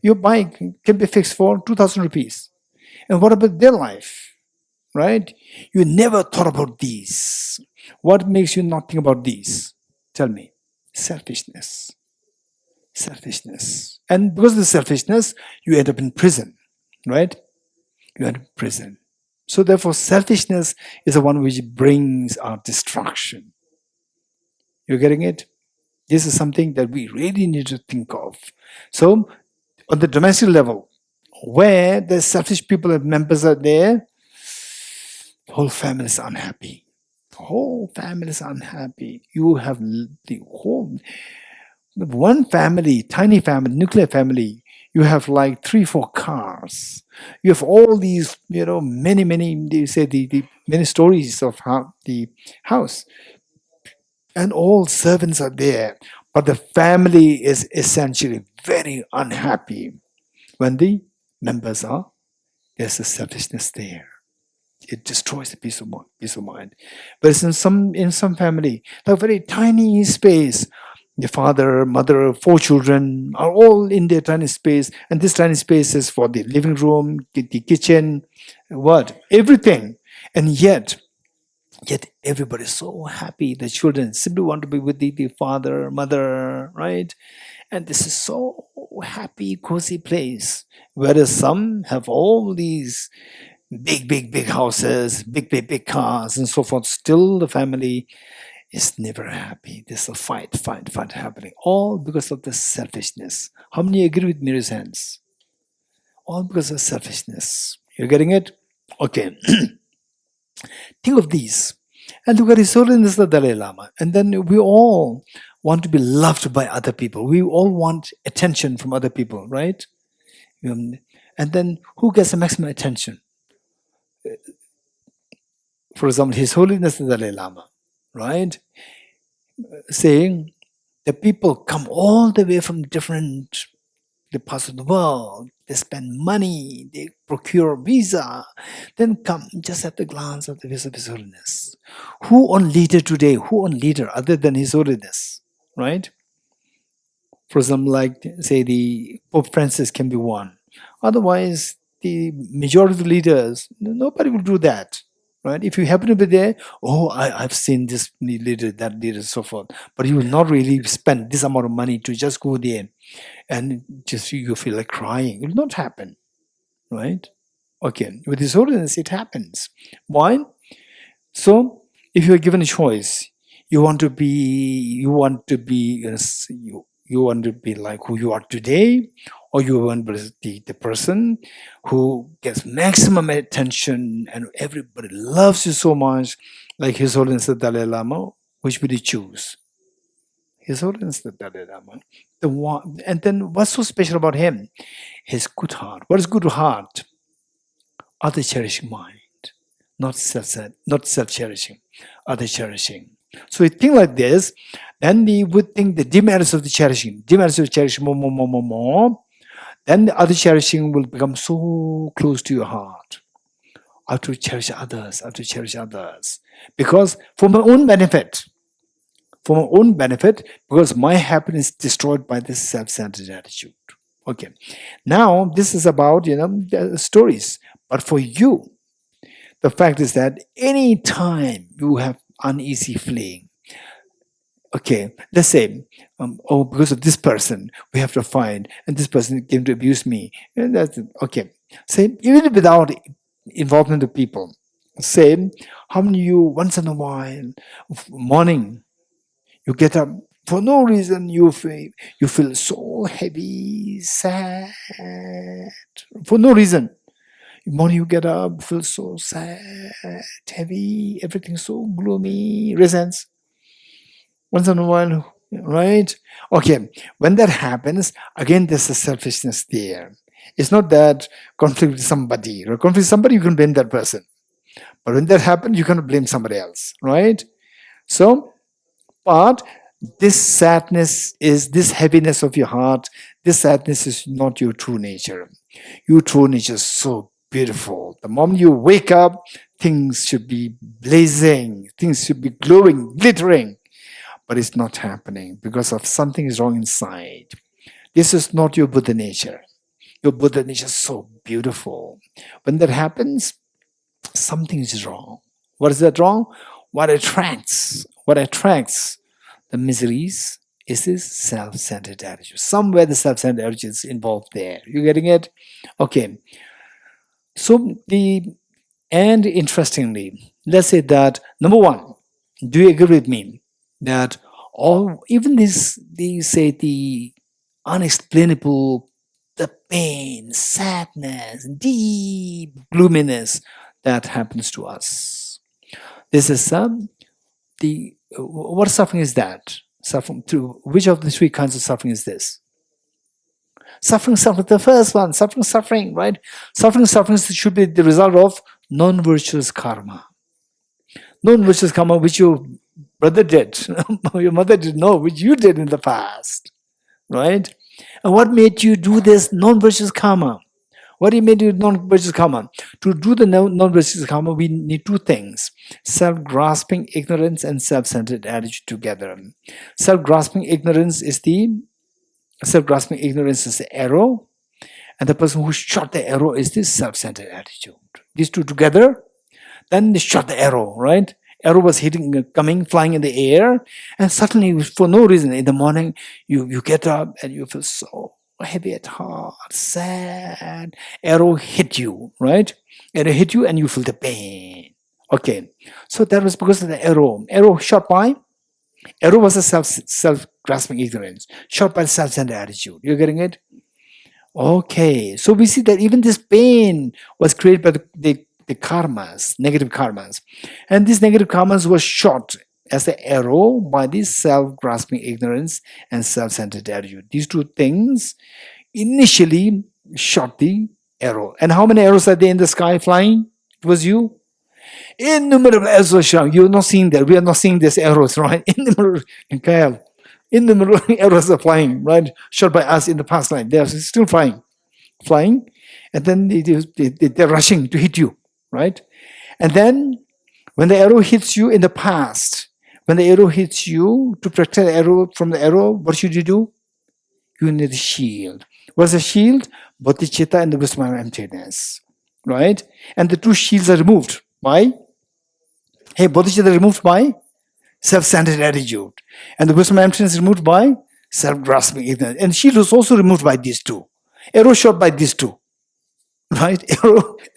Your bike can be fixed for 2,000 rupees. And what about their life? Right? You never thought about these. What makes you not think about these? Tell me. Selfishness. Selfishness. And because of the selfishness, you end up in prison. Right? You are in prison. So therefore, selfishness is the one which brings our destruction. You're getting it? This is something that we really need to think of. So, on the domestic level, where the selfish people and members are there, the whole family is unhappy. The whole family is unhappy. You have the whole one family, tiny family, nuclear family. You have like 3-4 cars. You have all these, many, they say the many stories of the house. And all servants are there. But the family is essentially very unhappy when the members are, there's a selfishness there. It destroys the peace of mind. But in some family, a very tiny space, the father, mother, 4 children are all in their tiny space, and this tiny space is for the living room, the kitchen, everything. And yet everybody's so happy. The children simply want to be with the father, mother, right? And this is so happy, cozy place. Whereas some have all these big houses, big cars, and so forth. Still, the family is never happy. There's a fight happening. All because of the selfishness. How many agree with me? Raise hands. All because of selfishness. You're getting it? Okay. Think of these. And look at His Holiness the Dalai Lama. And then we all want to be loved by other people. We all want attention from other people, right? And then who gets the maximum attention? For example, His Holiness the Dalai Lama, right? Saying the people come all the way from different parts of the world. They spend money, they procure visa, then come just at the glance of the face of His Holiness. Who on leader today? Who on leader other than His Holiness, right? For example, like say the Pope Francis can be one. Otherwise, the majority of the leaders, nobody will do that, right? If you happen to be there, I've seen this leader, that leader, so forth. But you will not really spend this amount of money to just go there and just you feel like crying. It will not happen, right? Okay, with His Holiness, it happens. Why? So, if you are given a choice, you want to be like who you are today, or you want to be the person who gets maximum attention and everybody loves you so much, like His Holiness the Dalai Lama. Which would you choose? His Holiness the Dalai Lama. The one, and then what's so special about him? His good heart. What is good heart? Other cherishing mind, not self-cherishing, other cherishing. So you think like this, then we would think the demerits of the cherishing, more. Then the other cherishing will become so close to your heart. I have to cherish others, because for my own benefit, because my happiness is destroyed by this self-centered attitude. Okay, now this is about the stories, but for you, the fact is that any time you have uneasy feeling, okay, let's say, because of this person, we have to fight, and this person came to abuse me, and that's okay. Say, even without involvement of people, say, how many you once in a while, morning, you get up for no reason, you feel so heavy, sad, for no reason. Morning you get up, feel so sad, heavy, everything so gloomy, resents. Once in a while, right? Okay, when that happens, again, there's a selfishness there. It's not that conflict with somebody. Or conflict with somebody, you can blame that person. But when that happens, you cannot blame somebody else, right? So, but this sadness is this heaviness of your heart. This sadness is not your true nature. Your true nature is so beautiful. The moment you wake up, things should be blazing, things should be glowing, glittering. But it's not happening because of something is wrong inside. This is not your Buddha nature. Your Buddha nature is so beautiful. When that happens, something is wrong. What is that wrong? What attracts the miseries is this self-centered attitude. Somewhere the self-centered attitude is involved there. You getting it? Okay. So and interestingly, let's say that number one, do you agree with me that even the unexplainable, the pain, sadness, deep gloominess that happens to us. This is what suffering is that? Suffering through which of the three kinds of suffering is this? Suffering, the first one, suffering, right? Suffering should be the result of non-virtuous karma. Non-virtuous karma which your brother did, your mother did know, which you did in the past, right? And what made you do this non-virtuous karma? What made you non-virtuous karma? To do the non-virtuous karma, we need two things: self-grasping ignorance and self-centered attitude together. Self-grasping ignorance is the arrow, and the person who shot the arrow is this self-centered attitude. These two together, then they shot the arrow, right? Arrow was flying in the air, and suddenly, for no reason, in the morning, you get up and you feel so heavy at heart, sad. Arrow hit you, right? Arrow hit you and you feel the pain. Okay, so that was because of the arrow. Arrow was a self-grasping ignorance, shot by the self-centered attitude. You're getting it? Okay, so we see that even this pain was created by the karmas, negative karmas. And these negative karmas were shot as the arrow by this self-grasping ignorance and self-centered attitude. These two things initially shot the arrow. And how many arrows are there in the sky flying? It was you. Innumerable arrows are shot. You're not seeing that. We are not seeing these arrows, right? Innumerable arrows are flying, right? Shot by us in the past life. They are still flying, and then they're rushing to hit you, right? And then when the arrow hits you in the past, when the arrow hits you, to protect the arrow from the arrow, what should you do? You need a shield. What's a shield? Bodhichitta and the wisdom of emptiness, right? And the two shields are removed by, bodhichitta removed by self-centered attitude, and the wisdom of emptiness removed by self-grasping ignorance. And shield was also removed by these two. Arrow shot by these two, right?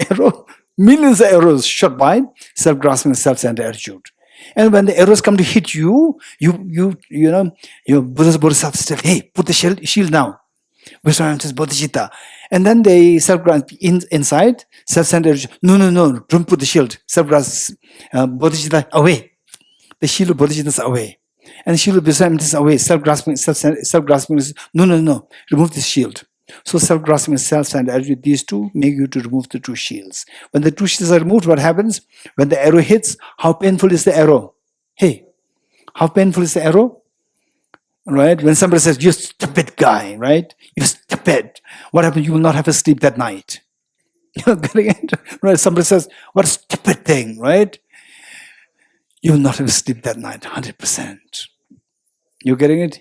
Arrow, millions of arrows shot by self-grasping, self-centered attitude. And when the arrows come to hit you, you know, your Buddha's Bodhisattva said, hey, put the shield down. Wisdom says Bodhichitta. And then they self-grasp inside, self-centered, no, don't put the shield. Self-grasp, Bodhichitta, away. The shield of Bodhichitta is away. And the shield of wisdom is away. Self-grasping is, no, remove the shield. So self-grasping and self-centered attitude, these two make you to remove the two shields. When the two shields are removed, what happens? When the arrow hits, how painful is the arrow? Hey, how painful is the arrow? Right? When somebody says, you stupid guy, right? You stupid. What happens? You will not have a sleep that night. You're getting it? Right? Somebody says, what a stupid thing, right? You will not have sleep that night, 100%. You're getting it?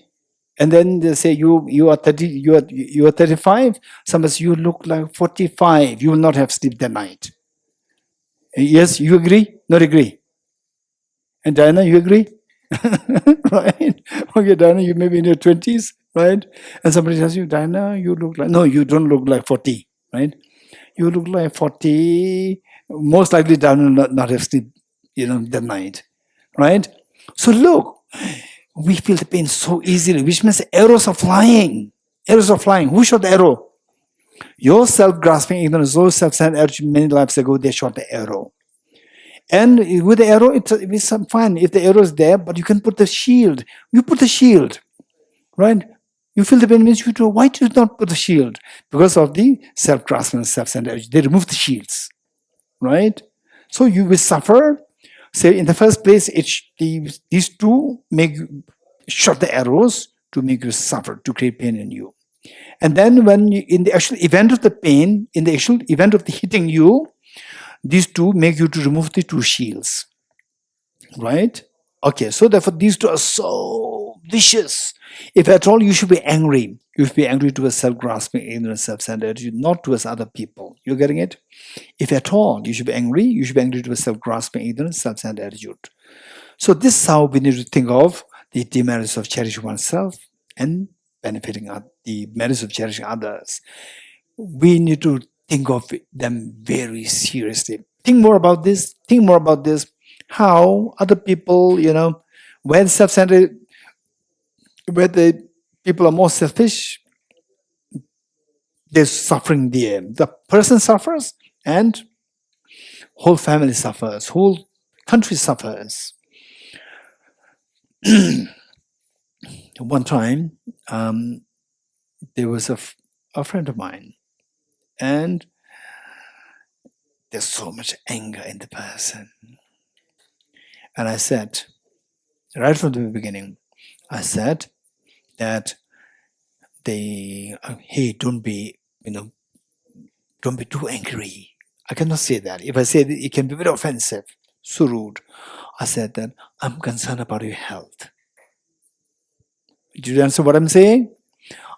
And then they say you are 30, you are 35. Somebody says you look like 45. You will not have sleep that night. Yes, you agree? Not agree? And Diana, you agree? Right? Okay, Diana, you may be in your 20s, right? And somebody tells you, Diana, you look like, no, you don't look like 40, right? You look like 40. Most likely Diana will not have sleep, that night, right? So look, we feel the pain so easily, which means arrows are flying. Arrows are flying. Who shot the arrow? Your self-grasping ignorance, those self-centered attitude many lives ago, they shot the arrow. And with the arrow, it's fine if the arrow is there, but you can put the shield. You put the shield, right? You feel the pain, means you do. Why do you not put the shield? Because of the self-grasping and self-centered attitude. They remove the shields, right? So you will suffer. Say in the first place, these two shot the arrows to make you suffer, to create pain in you. And then when in the actual event of the pain, in the actual event of the hitting you, these two make you to remove the two shields, right? Okay, so therefore these two are so vicious. If at all you should be angry, you should be angry towards self-grasping, ignorant, self-centered attitude, not towards other people. You're getting it? If at all you should be angry towards self-grasping, ignorant, self-centered attitude. So this is how we need to think of the demerits of cherishing oneself and benefiting the merits of cherishing others. We need to think of them very seriously. Think more about this. How other people, where self-centered, where the people are more selfish, there's suffering there. The person suffers and whole family suffers, whole country suffers. One time, there was a friend of mine, and there's so much anger in the person. And I said, right from the beginning, I said that hey, don't be too angry. I cannot say that. If I say that, it can be very offensive, so rude. I said that I'm concerned about your health. Do you understand what I'm saying?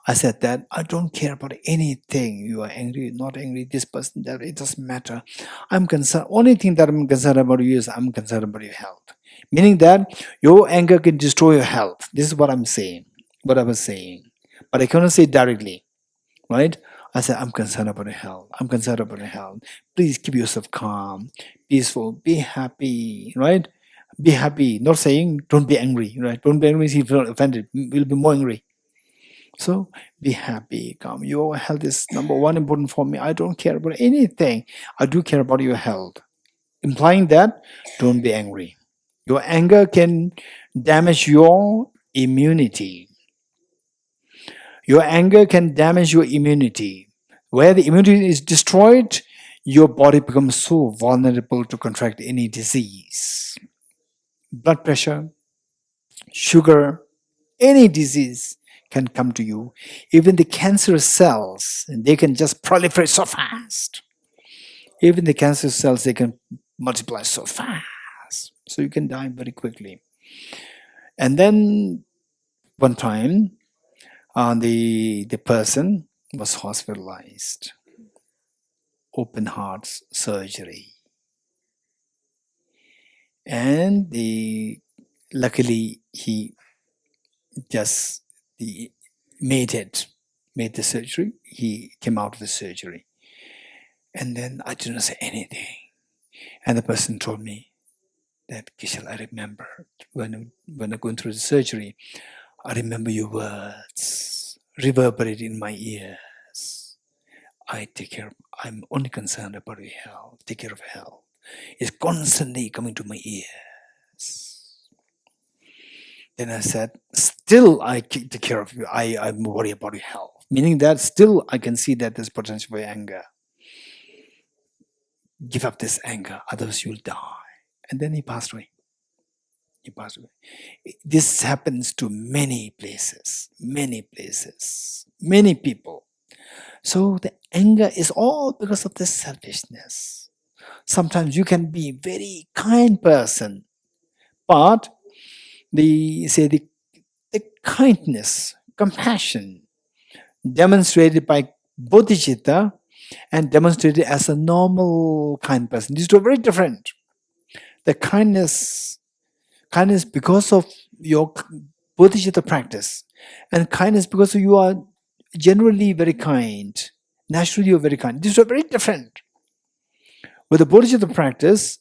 I said that I don't care about anything. You are angry, not angry, this person, that, it doesn't matter. I'm concerned. Only thing that I'm concerned about you is I'm concerned about your health. Meaning that your anger can destroy your health. This is what I'm saying, what I was saying. But I cannot say it directly, right? I said, I'm concerned about your health. I'm concerned about your health. Please keep yourself calm, peaceful, be happy, right? Be happy. Not saying don't be angry, right? Don't be angry if you feel offended. You'll be more angry. So be happy, calm. Your health is number one important for me. I don't care about anything. I do care about your health. Implying that, don't be angry. Your anger can damage your immunity. Your anger can damage your immunity. Where the immunity is destroyed, your body becomes so vulnerable to contract any disease. Blood pressure, sugar, any disease can come to you. Even the cancerous cells, they can just proliferate so fast. Even the cancer cells, they can multiply so fast. So you can die very quickly. And then one time, the person was hospitalized. Open heart surgery. And luckily he just made the surgery. He came out of the surgery. And then I didn't say anything. And the person told me that, Kishal, I remember when I going through the surgery, I remember your words reverberate in my ears. I'm only concerned about your health. Take care of health. It's constantly coming to my ears. Then I said, still I take care of you. I'm worried about your health. Meaning that still I can see that there's potential for anger. Give up this anger, otherwise you'll die. And then he passed away. This happens to many places, many people. So the anger is all because of this selfishness. Sometimes you can be a very kind person, but the kindness, compassion demonstrated by Bodhichitta and demonstrated as a normal kind person. These two are very different. The kindness because of your Bodhichitta practice, and kindness because you are generally very kind. Naturally, you're very kind. These are very different. With the Bodhichitta practice,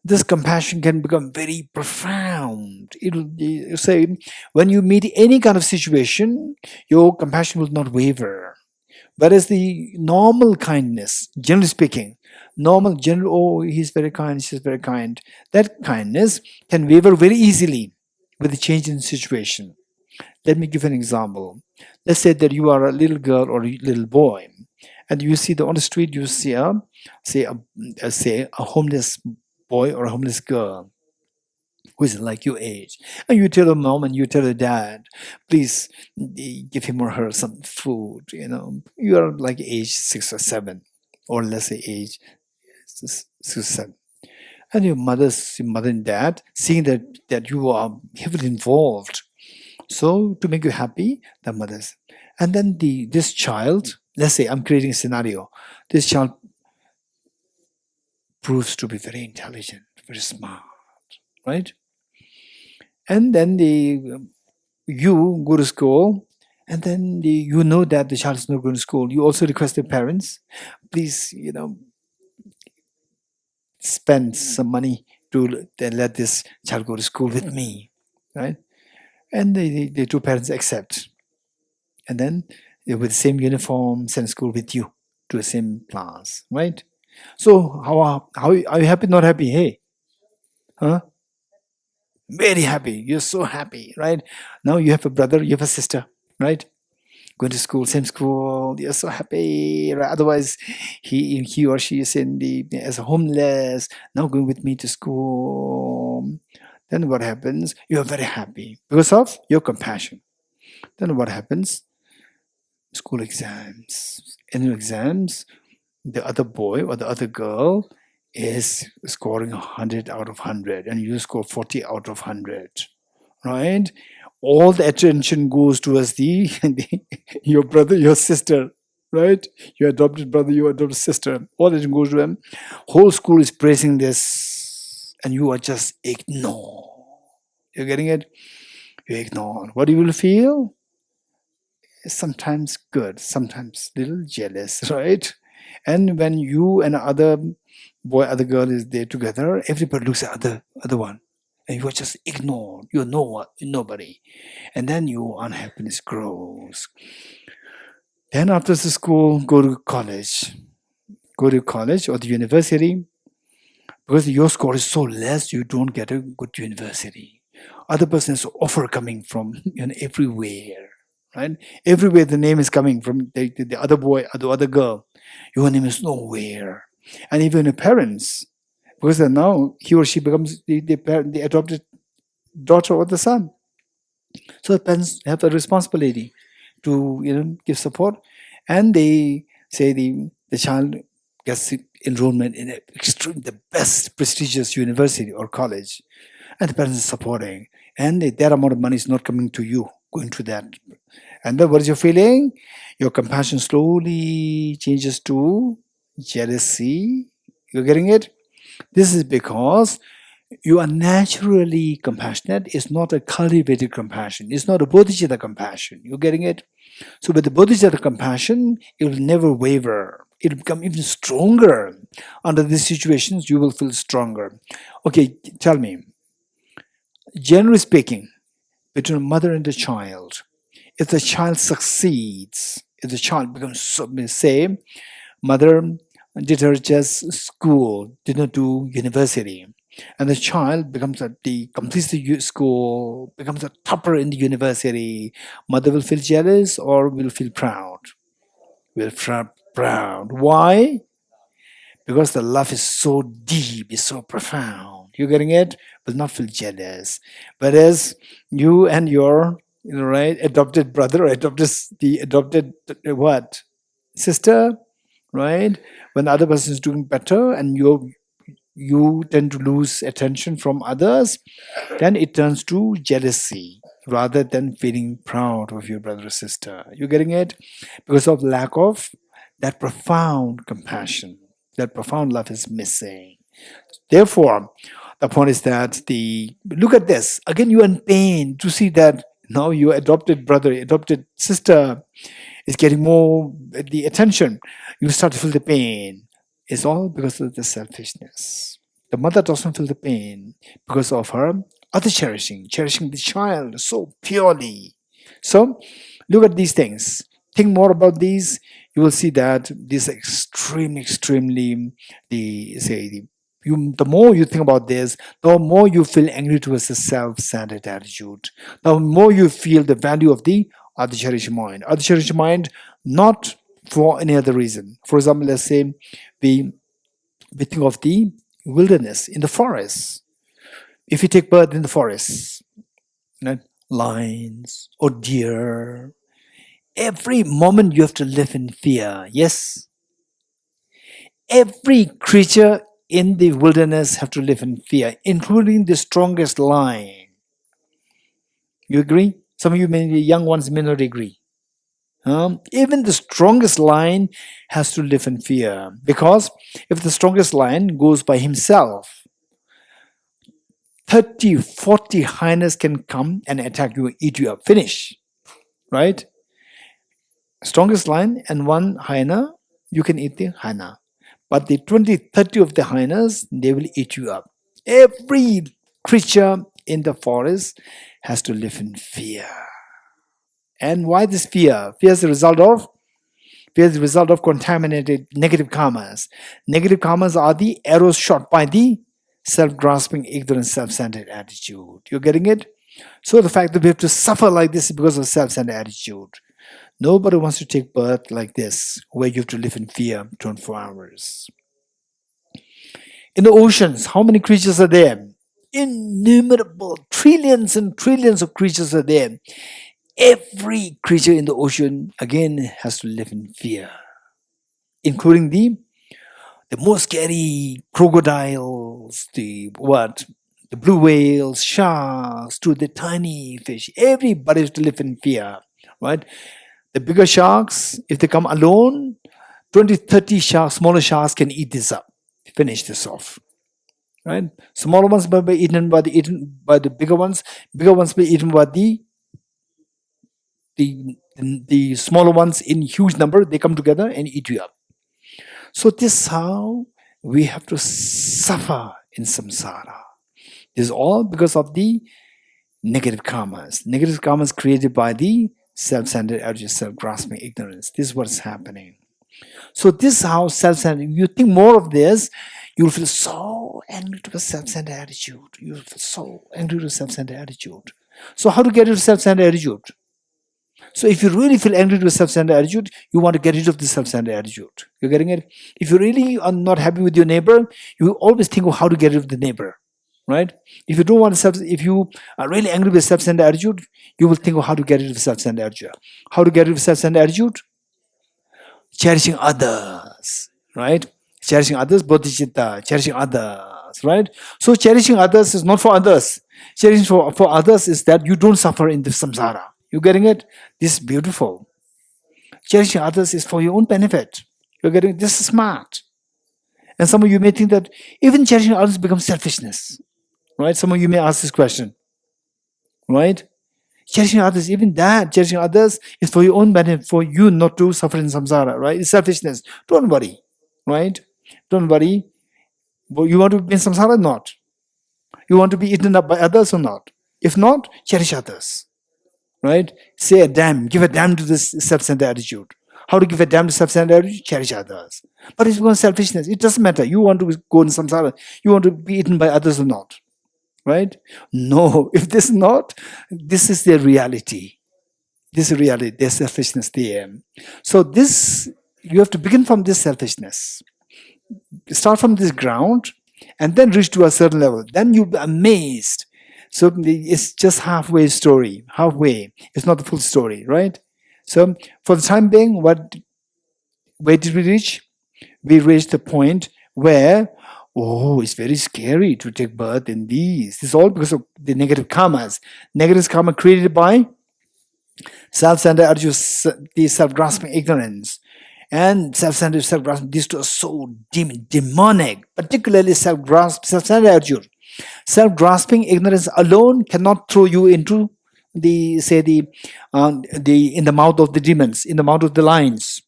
this compassion can become very profound. It'll say, when you meet any kind of situation, your compassion will not waver. Whereas the normal kindness, generally speaking, he's very kind, she's very kind, that kindness can waver very easily with the change in situation. Let me give an example. Let's say that you are a little girl or a little boy, and you see on the street, you see a homeless boy or a homeless girl who is like your age, and you tell a mom and you tell a dad, please give him or her some food. You are like age 6 or 7, or let's say age 6 or 7, and your mother and dad, seeing that you are heavily involved, so to make you happy, the mothers, and then this child, let's say I'm creating a scenario, this child proves to be very intelligent, very smart, right? And then you go to school, and then you know that the child is not going to school. You also request the parents, please, spend some money to let this child go to school with me, right? And the two parents accept. And then they with the same uniform, send school with you to the same class, right? So how are you happy, not happy? Hey, huh? Very happy. You're so happy, right? Now you have a brother, you have a sister, right? Going to school, same school. You're so happy. Right? Otherwise, he or she is as a homeless. Now going with me to school. Then what happens? You're very happy because of your compassion. Then what happens? School exams, annual exams. The other boy or the other girl is scoring 100 out of 100, and you score 40 out of 100, right? All the attention goes towards your brother, your sister, right? Your adopted brother, your adopted sister. All attention goes to them. Whole school is praising this, and you are just ignore. You're getting it? You ignore. What you will feel? Sometimes good, sometimes little jealous, right? And when you and other boy, other girl is there together, everybody looks at other one, and you are just ignored. You're nobody, and then your unhappiness grows. Then after the school, go to college or the university. Because your score is so less, you don't get a good university. Other person has offer coming from everywhere, right? Everywhere the name is coming from the other boy or the other girl. Your name is nowhere. And even the parents, because then now he or she becomes the adopted daughter or the son. So the parents have a responsibility to give support, and they say the child gets enrollment in the best prestigious university or college, and the parents are supporting, and that amount of money is not coming to you, going to that. And then what is your feeling? Your compassion slowly changes to jealousy. You're getting it? This is because you are naturally compassionate. It's not a cultivated compassion. It's not a bodhichitta compassion. You're getting it? So with the bodhichitta compassion, it will never waver. It will become even stronger. Under these situations, you will feel stronger. Okay, tell me. Generally speaking, between a mother and a child, if the child succeeds, if the child becomes, say, mother did her just school, did not do university, and the child becomes completes the school, becomes a topper in the university, mother will feel jealous or will feel proud? Will feel proud. Why? Because the love is so deep, is so profound. You're getting it? Will not feel jealous. Whereas you and your adopted brother, adopted what? Sister, right? When the other person is doing better and you tend to lose attention from others, then it turns to jealousy rather than feeling proud of your brother or sister. You're getting it? Because of lack of that profound compassion, that profound love is missing. Therefore, the point is that look at this. Again, you're in pain to see that now your adopted brother, adopted sister is getting more the attention. You start to feel the pain. It's all because of the selfishness. The mother doesn't feel the pain because of her other cherishing the child so purely. So look at these things. Think more about these. You will see that this extremely the more you think about this, the more you feel angry towards the self-centered attitude. The more you feel the value of the Adhicharya mind. Adhicharya mind, not for any other reason. For example, let's say we think of the wilderness in the forest. If you take bird in the forest, lions or deer, every moment you have to live in fear. Yes, every creature in the wilderness have to live in fear, including the strongest lion. You agree? Some of you, maybe young ones, may not agree. Even the strongest lion has to live in fear, because if the strongest lion goes by himself, 30, 40 hyenas can come and attack you, eat you up, finish. Right? Strongest lion and one hyena, you can eat the hyena. But the 20, 30 of the hyenas, they will eat you up. Every creature in the forest has to live in fear. And why this fear? Fear is the result of contaminated negative karmas. Negative karmas are the arrows shot by the self-grasping, ignorant, self-centered attitude. You're getting it? So the fact that we have to suffer like this is because of self-centered attitude. Nobody wants to take birth like this, where you have to live in fear 24 hours. In the oceans, how many creatures are there? Innumerable, trillions and trillions of creatures are there. Every creature in the ocean, again, has to live in fear, including the most scary crocodiles, the blue whales, sharks, to the tiny fish. Everybody has to live in fear, right? The bigger sharks, if they come alone, 20, 30 sharks, smaller sharks can eat this up, finish this off. Right? Smaller ones may be eaten by the bigger ones. Bigger ones may be eaten by the smaller ones in huge number. They come together and eat you up. So this is how we have to suffer in samsara. This is all because of the negative karmas. Negative karmas created by the self-centered attitude, self-grasping ignorance. This is what's happening. So this is how self-centered, you think more of this, you'll feel so angry to a self-centered attitude. You'll feel so angry to a self-centered attitude. So how to get into self-centered attitude? So if you really feel angry with self-centered attitude, you want to get rid of the self-centered attitude. You're getting it? If you really are not happy with your neighbor, you always think of how to get rid of the neighbor, right? If you don't want if you are really angry with self-centered attitude, you will think of how to get rid of self-centered attitude. How to get rid of self-centered attitude? Cherishing others, right? Cherishing others, bodhicitta, cherishing others, right? So cherishing others is not for others. Cherishing for others is that you don't suffer in the samsara. You getting it? This is beautiful. Cherishing others is for your own benefit. You're getting it? This is smart. And some of you may think that even cherishing others becomes selfishness, right? Some of you may ask this question, right? Cherishing others, even that, cherishing others is for your own benefit, for you not to suffer in samsara, right? It's selfishness. Don't worry, right? Don't worry. You want to be in samsara or not? You want to be eaten up by others or not? If not, cherish others, right? Say a damn, give a damn to this self-centered attitude. How to give a damn to self-centered attitude? Cherish others. But it's because selfishness. It doesn't matter. You want to go in samsara. You want to be eaten by others or not, right? No, if this is not, this is their reality. This is reality. There's selfishness there. So this, you have to begin from this selfishness. Start from this ground and then reach to a certain level. Then you'll be amazed. So it's just halfway story. Halfway. It's not the full story, right? So for the time being, where did we reach? We reached the point where, oh, it's very scary to take birth in these. This is all because of the negative karmas. Negative karma created by self-centered attitude, the self-grasping ignorance. And self-centered, self-grasping, these two are so demonic, particularly self-centered attitude. Self-grasping ignorance alone cannot throw you into in the mouth of the demons, in the mouth of the lions.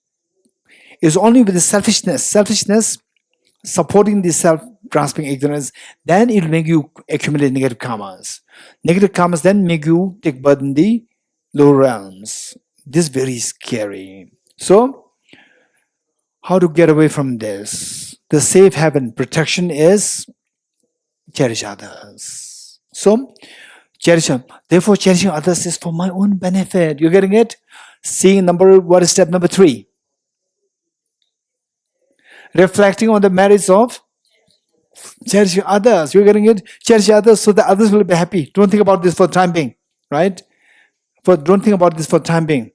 It's only with the selfishness supporting the self-grasping ignorance, then it will make you accumulate negative karmas. Negative karmas then make you take birth in the lower realms. This is very scary. So, how to get away from this? The safe haven protection is cherish others. So, therefore, cherishing others is for my own benefit. You're getting it? Seeing what is step number 3? Reflecting on the merits of cherishing others. You're getting it? Cherish others so that others will be happy. Don't think about this for the time being, right? Don't think about this for the time being.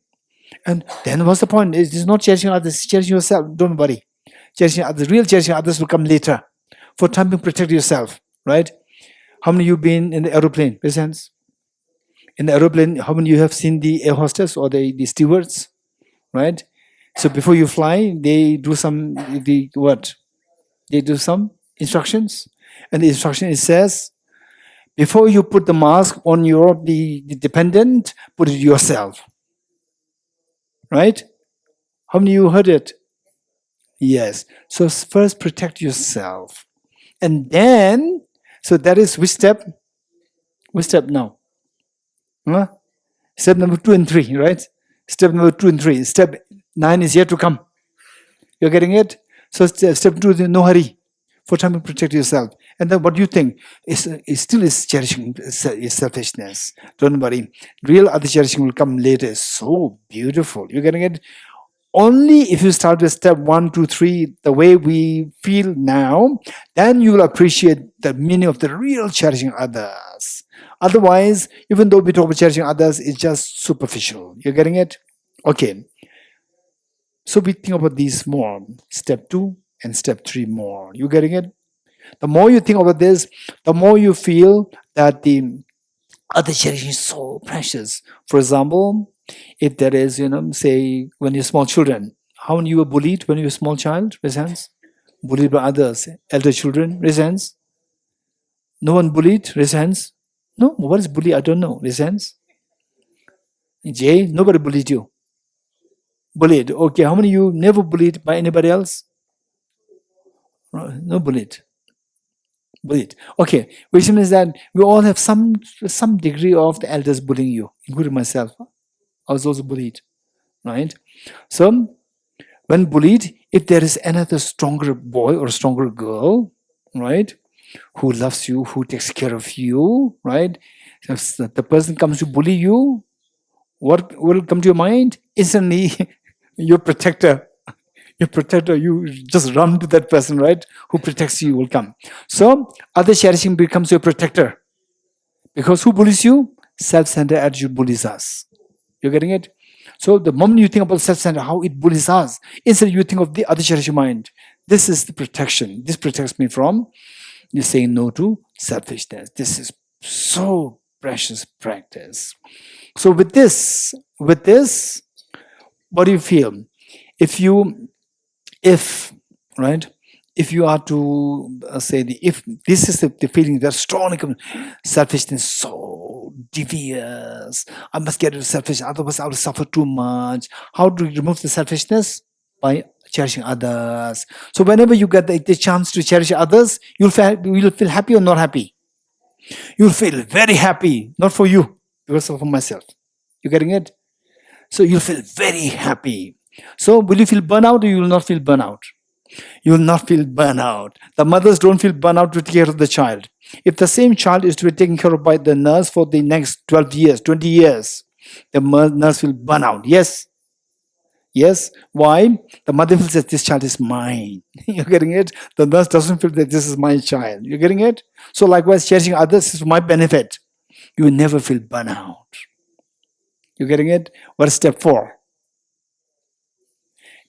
And then what's the point? It's not cherishing others, it's cherishing yourself. Don't worry. Cherishing others, real cherishing others will come later. For time being, protect yourself, right? How many of you been in the aeroplane? Raise hands. In the aeroplane, how many of you have seen the air hostess or the stewards, right? So before you fly, they do some They do some instructions, and the instruction it says, before you put the mask on the dependent, put it yourself. Right? How many of you heard it? Yes. So first protect yourself. And then, so that is which step? Which step now? Huh? Step number 2 and 3, right? Step number 2 and 3. Step 9 is yet to come. You're getting it? So step 2 is no hurry. For time to protect yourself. And then what do you think? It still is cherishing is selfishness. Don't worry. Real other cherishing will come later. It's so beautiful. You're getting it? Only if you start with step 1, 2, 3, the way we feel now, then you will appreciate the meaning of the real cherishing others. Otherwise, even though we talk about cherishing others, it's just superficial. You're getting it? Okay. So we think about these more. Step 2 and step 3 more. You getting it? The more you think about this, the more you feel that the other cherishing is so precious. For example, if there is, say, when you're small children, how many you were bullied when you were a small child? Raise hands. Bullied by others. Elder children, raise hands. No one bullied? Raise hands. No, what is bully? I don't know. Raise hands. Jay, nobody bullied you. Bullied. Okay, how many you never bullied by anybody else? No bullied. Bullied. Okay, which means that we all have some degree of the elders bullying you, including myself. I was also bullied, right? So, when bullied, if there is another stronger boy or stronger girl, right, who loves you, who takes care of you, right, if the person comes to bully you, What will come to your mind? Instantly, your protector, you just run to that person, right? Who protects you will come. So, other cherishing becomes your protector. Because who bullies you? Self-centered attitude bullies us. You're getting it? So the moment you think about self-centered, how it bullies us, instead you think of the other cherishing mind. This is the protection. This protects me from you saying no to selfishness. This is so precious practice. So with this, what do you feel? If right, if you are to say if this is the feeling that strongly comes, selfishness so devious, I must get rid of selfishness, otherwise I will suffer too much. How do you remove the selfishness? By cherishing others. So whenever you get the chance to cherish others, you'll feel happy or not happy? You'll feel very happy, not for you, because for myself. You getting it? So you'll feel very happy. So will you feel burnout or you will not feel burnout? You will not feel burnout. The mothers don't feel burnout to take care of the child. If the same child is to be taken care of by the nurse for the next 12 years, 20 years, the nurse will burn out. Yes? Yes? Why? The mother feels that this child is mine. You're getting it? The nurse doesn't feel that this is my child. You're getting it? So likewise, cherishing others is for my benefit. You will never feel burnout. You're getting it? What is step 4?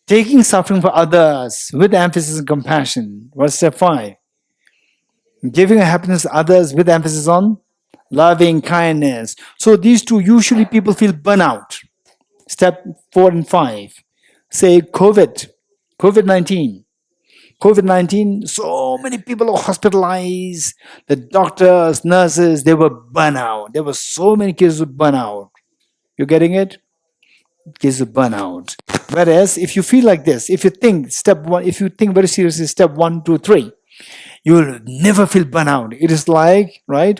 Taking suffering for others with emphasis on compassion. What's step 5? Giving happiness to others with emphasis on loving kindness. So these two, usually people feel burnout. Step 4 and 5. Say COVID-19. COVID-19, so many people are hospitalized. The doctors, nurses, they were burnout. There were so many cases of burnout. You getting it? Cases of burnout. Whereas if you feel like this, if you think very seriously, step 1, 2, 3, you will never feel burnout. It is like, right?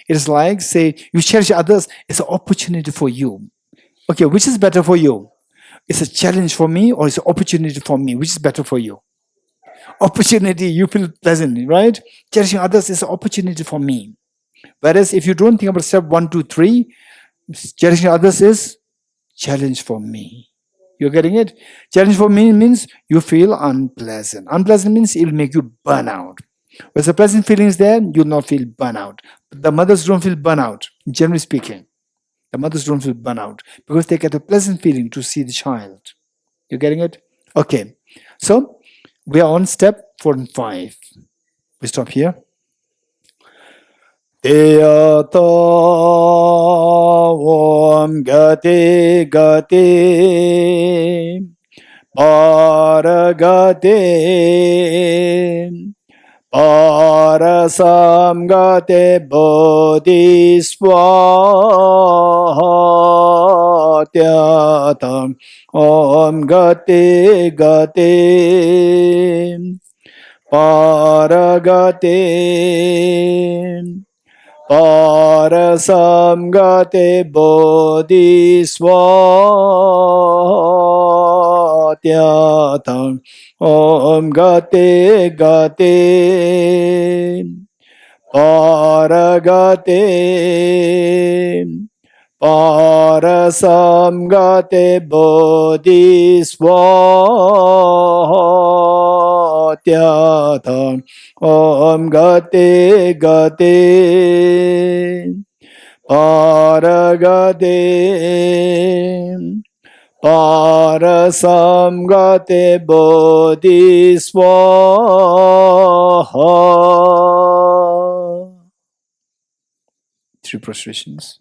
It is like, say, you cherish others, it's an opportunity for you. Okay, which is better for you? It's a challenge for me or it's an opportunity for me? Which is better for you? Opportunity, you feel pleasant, right? Cherishing others is an opportunity for me. Whereas if you don't think about step 1, 2, 3, cherishing others is challenge for me. You're getting it? Challenge for me means you feel unpleasant. Unpleasant means it will make you burn out. When the pleasant feeling is there, you'll not feel burnout. But the mothers don't feel burnout, generally speaking. The mothers don't feel burnout because they get a pleasant feeling to see the child. You're getting it? Okay. So we are on step 4 and 5. We stop here. Deyata Om Gati Gati Paragati Parasamgate Bodhiswatyata Om Gati Gati Paragati Parasamgate Bodhiswatyata Om Gate Gate Paragate Parasamgate Bodhiswatyata Om Gate Gate Paragate Parasamgate Bodhiswaha. 3 prostrations.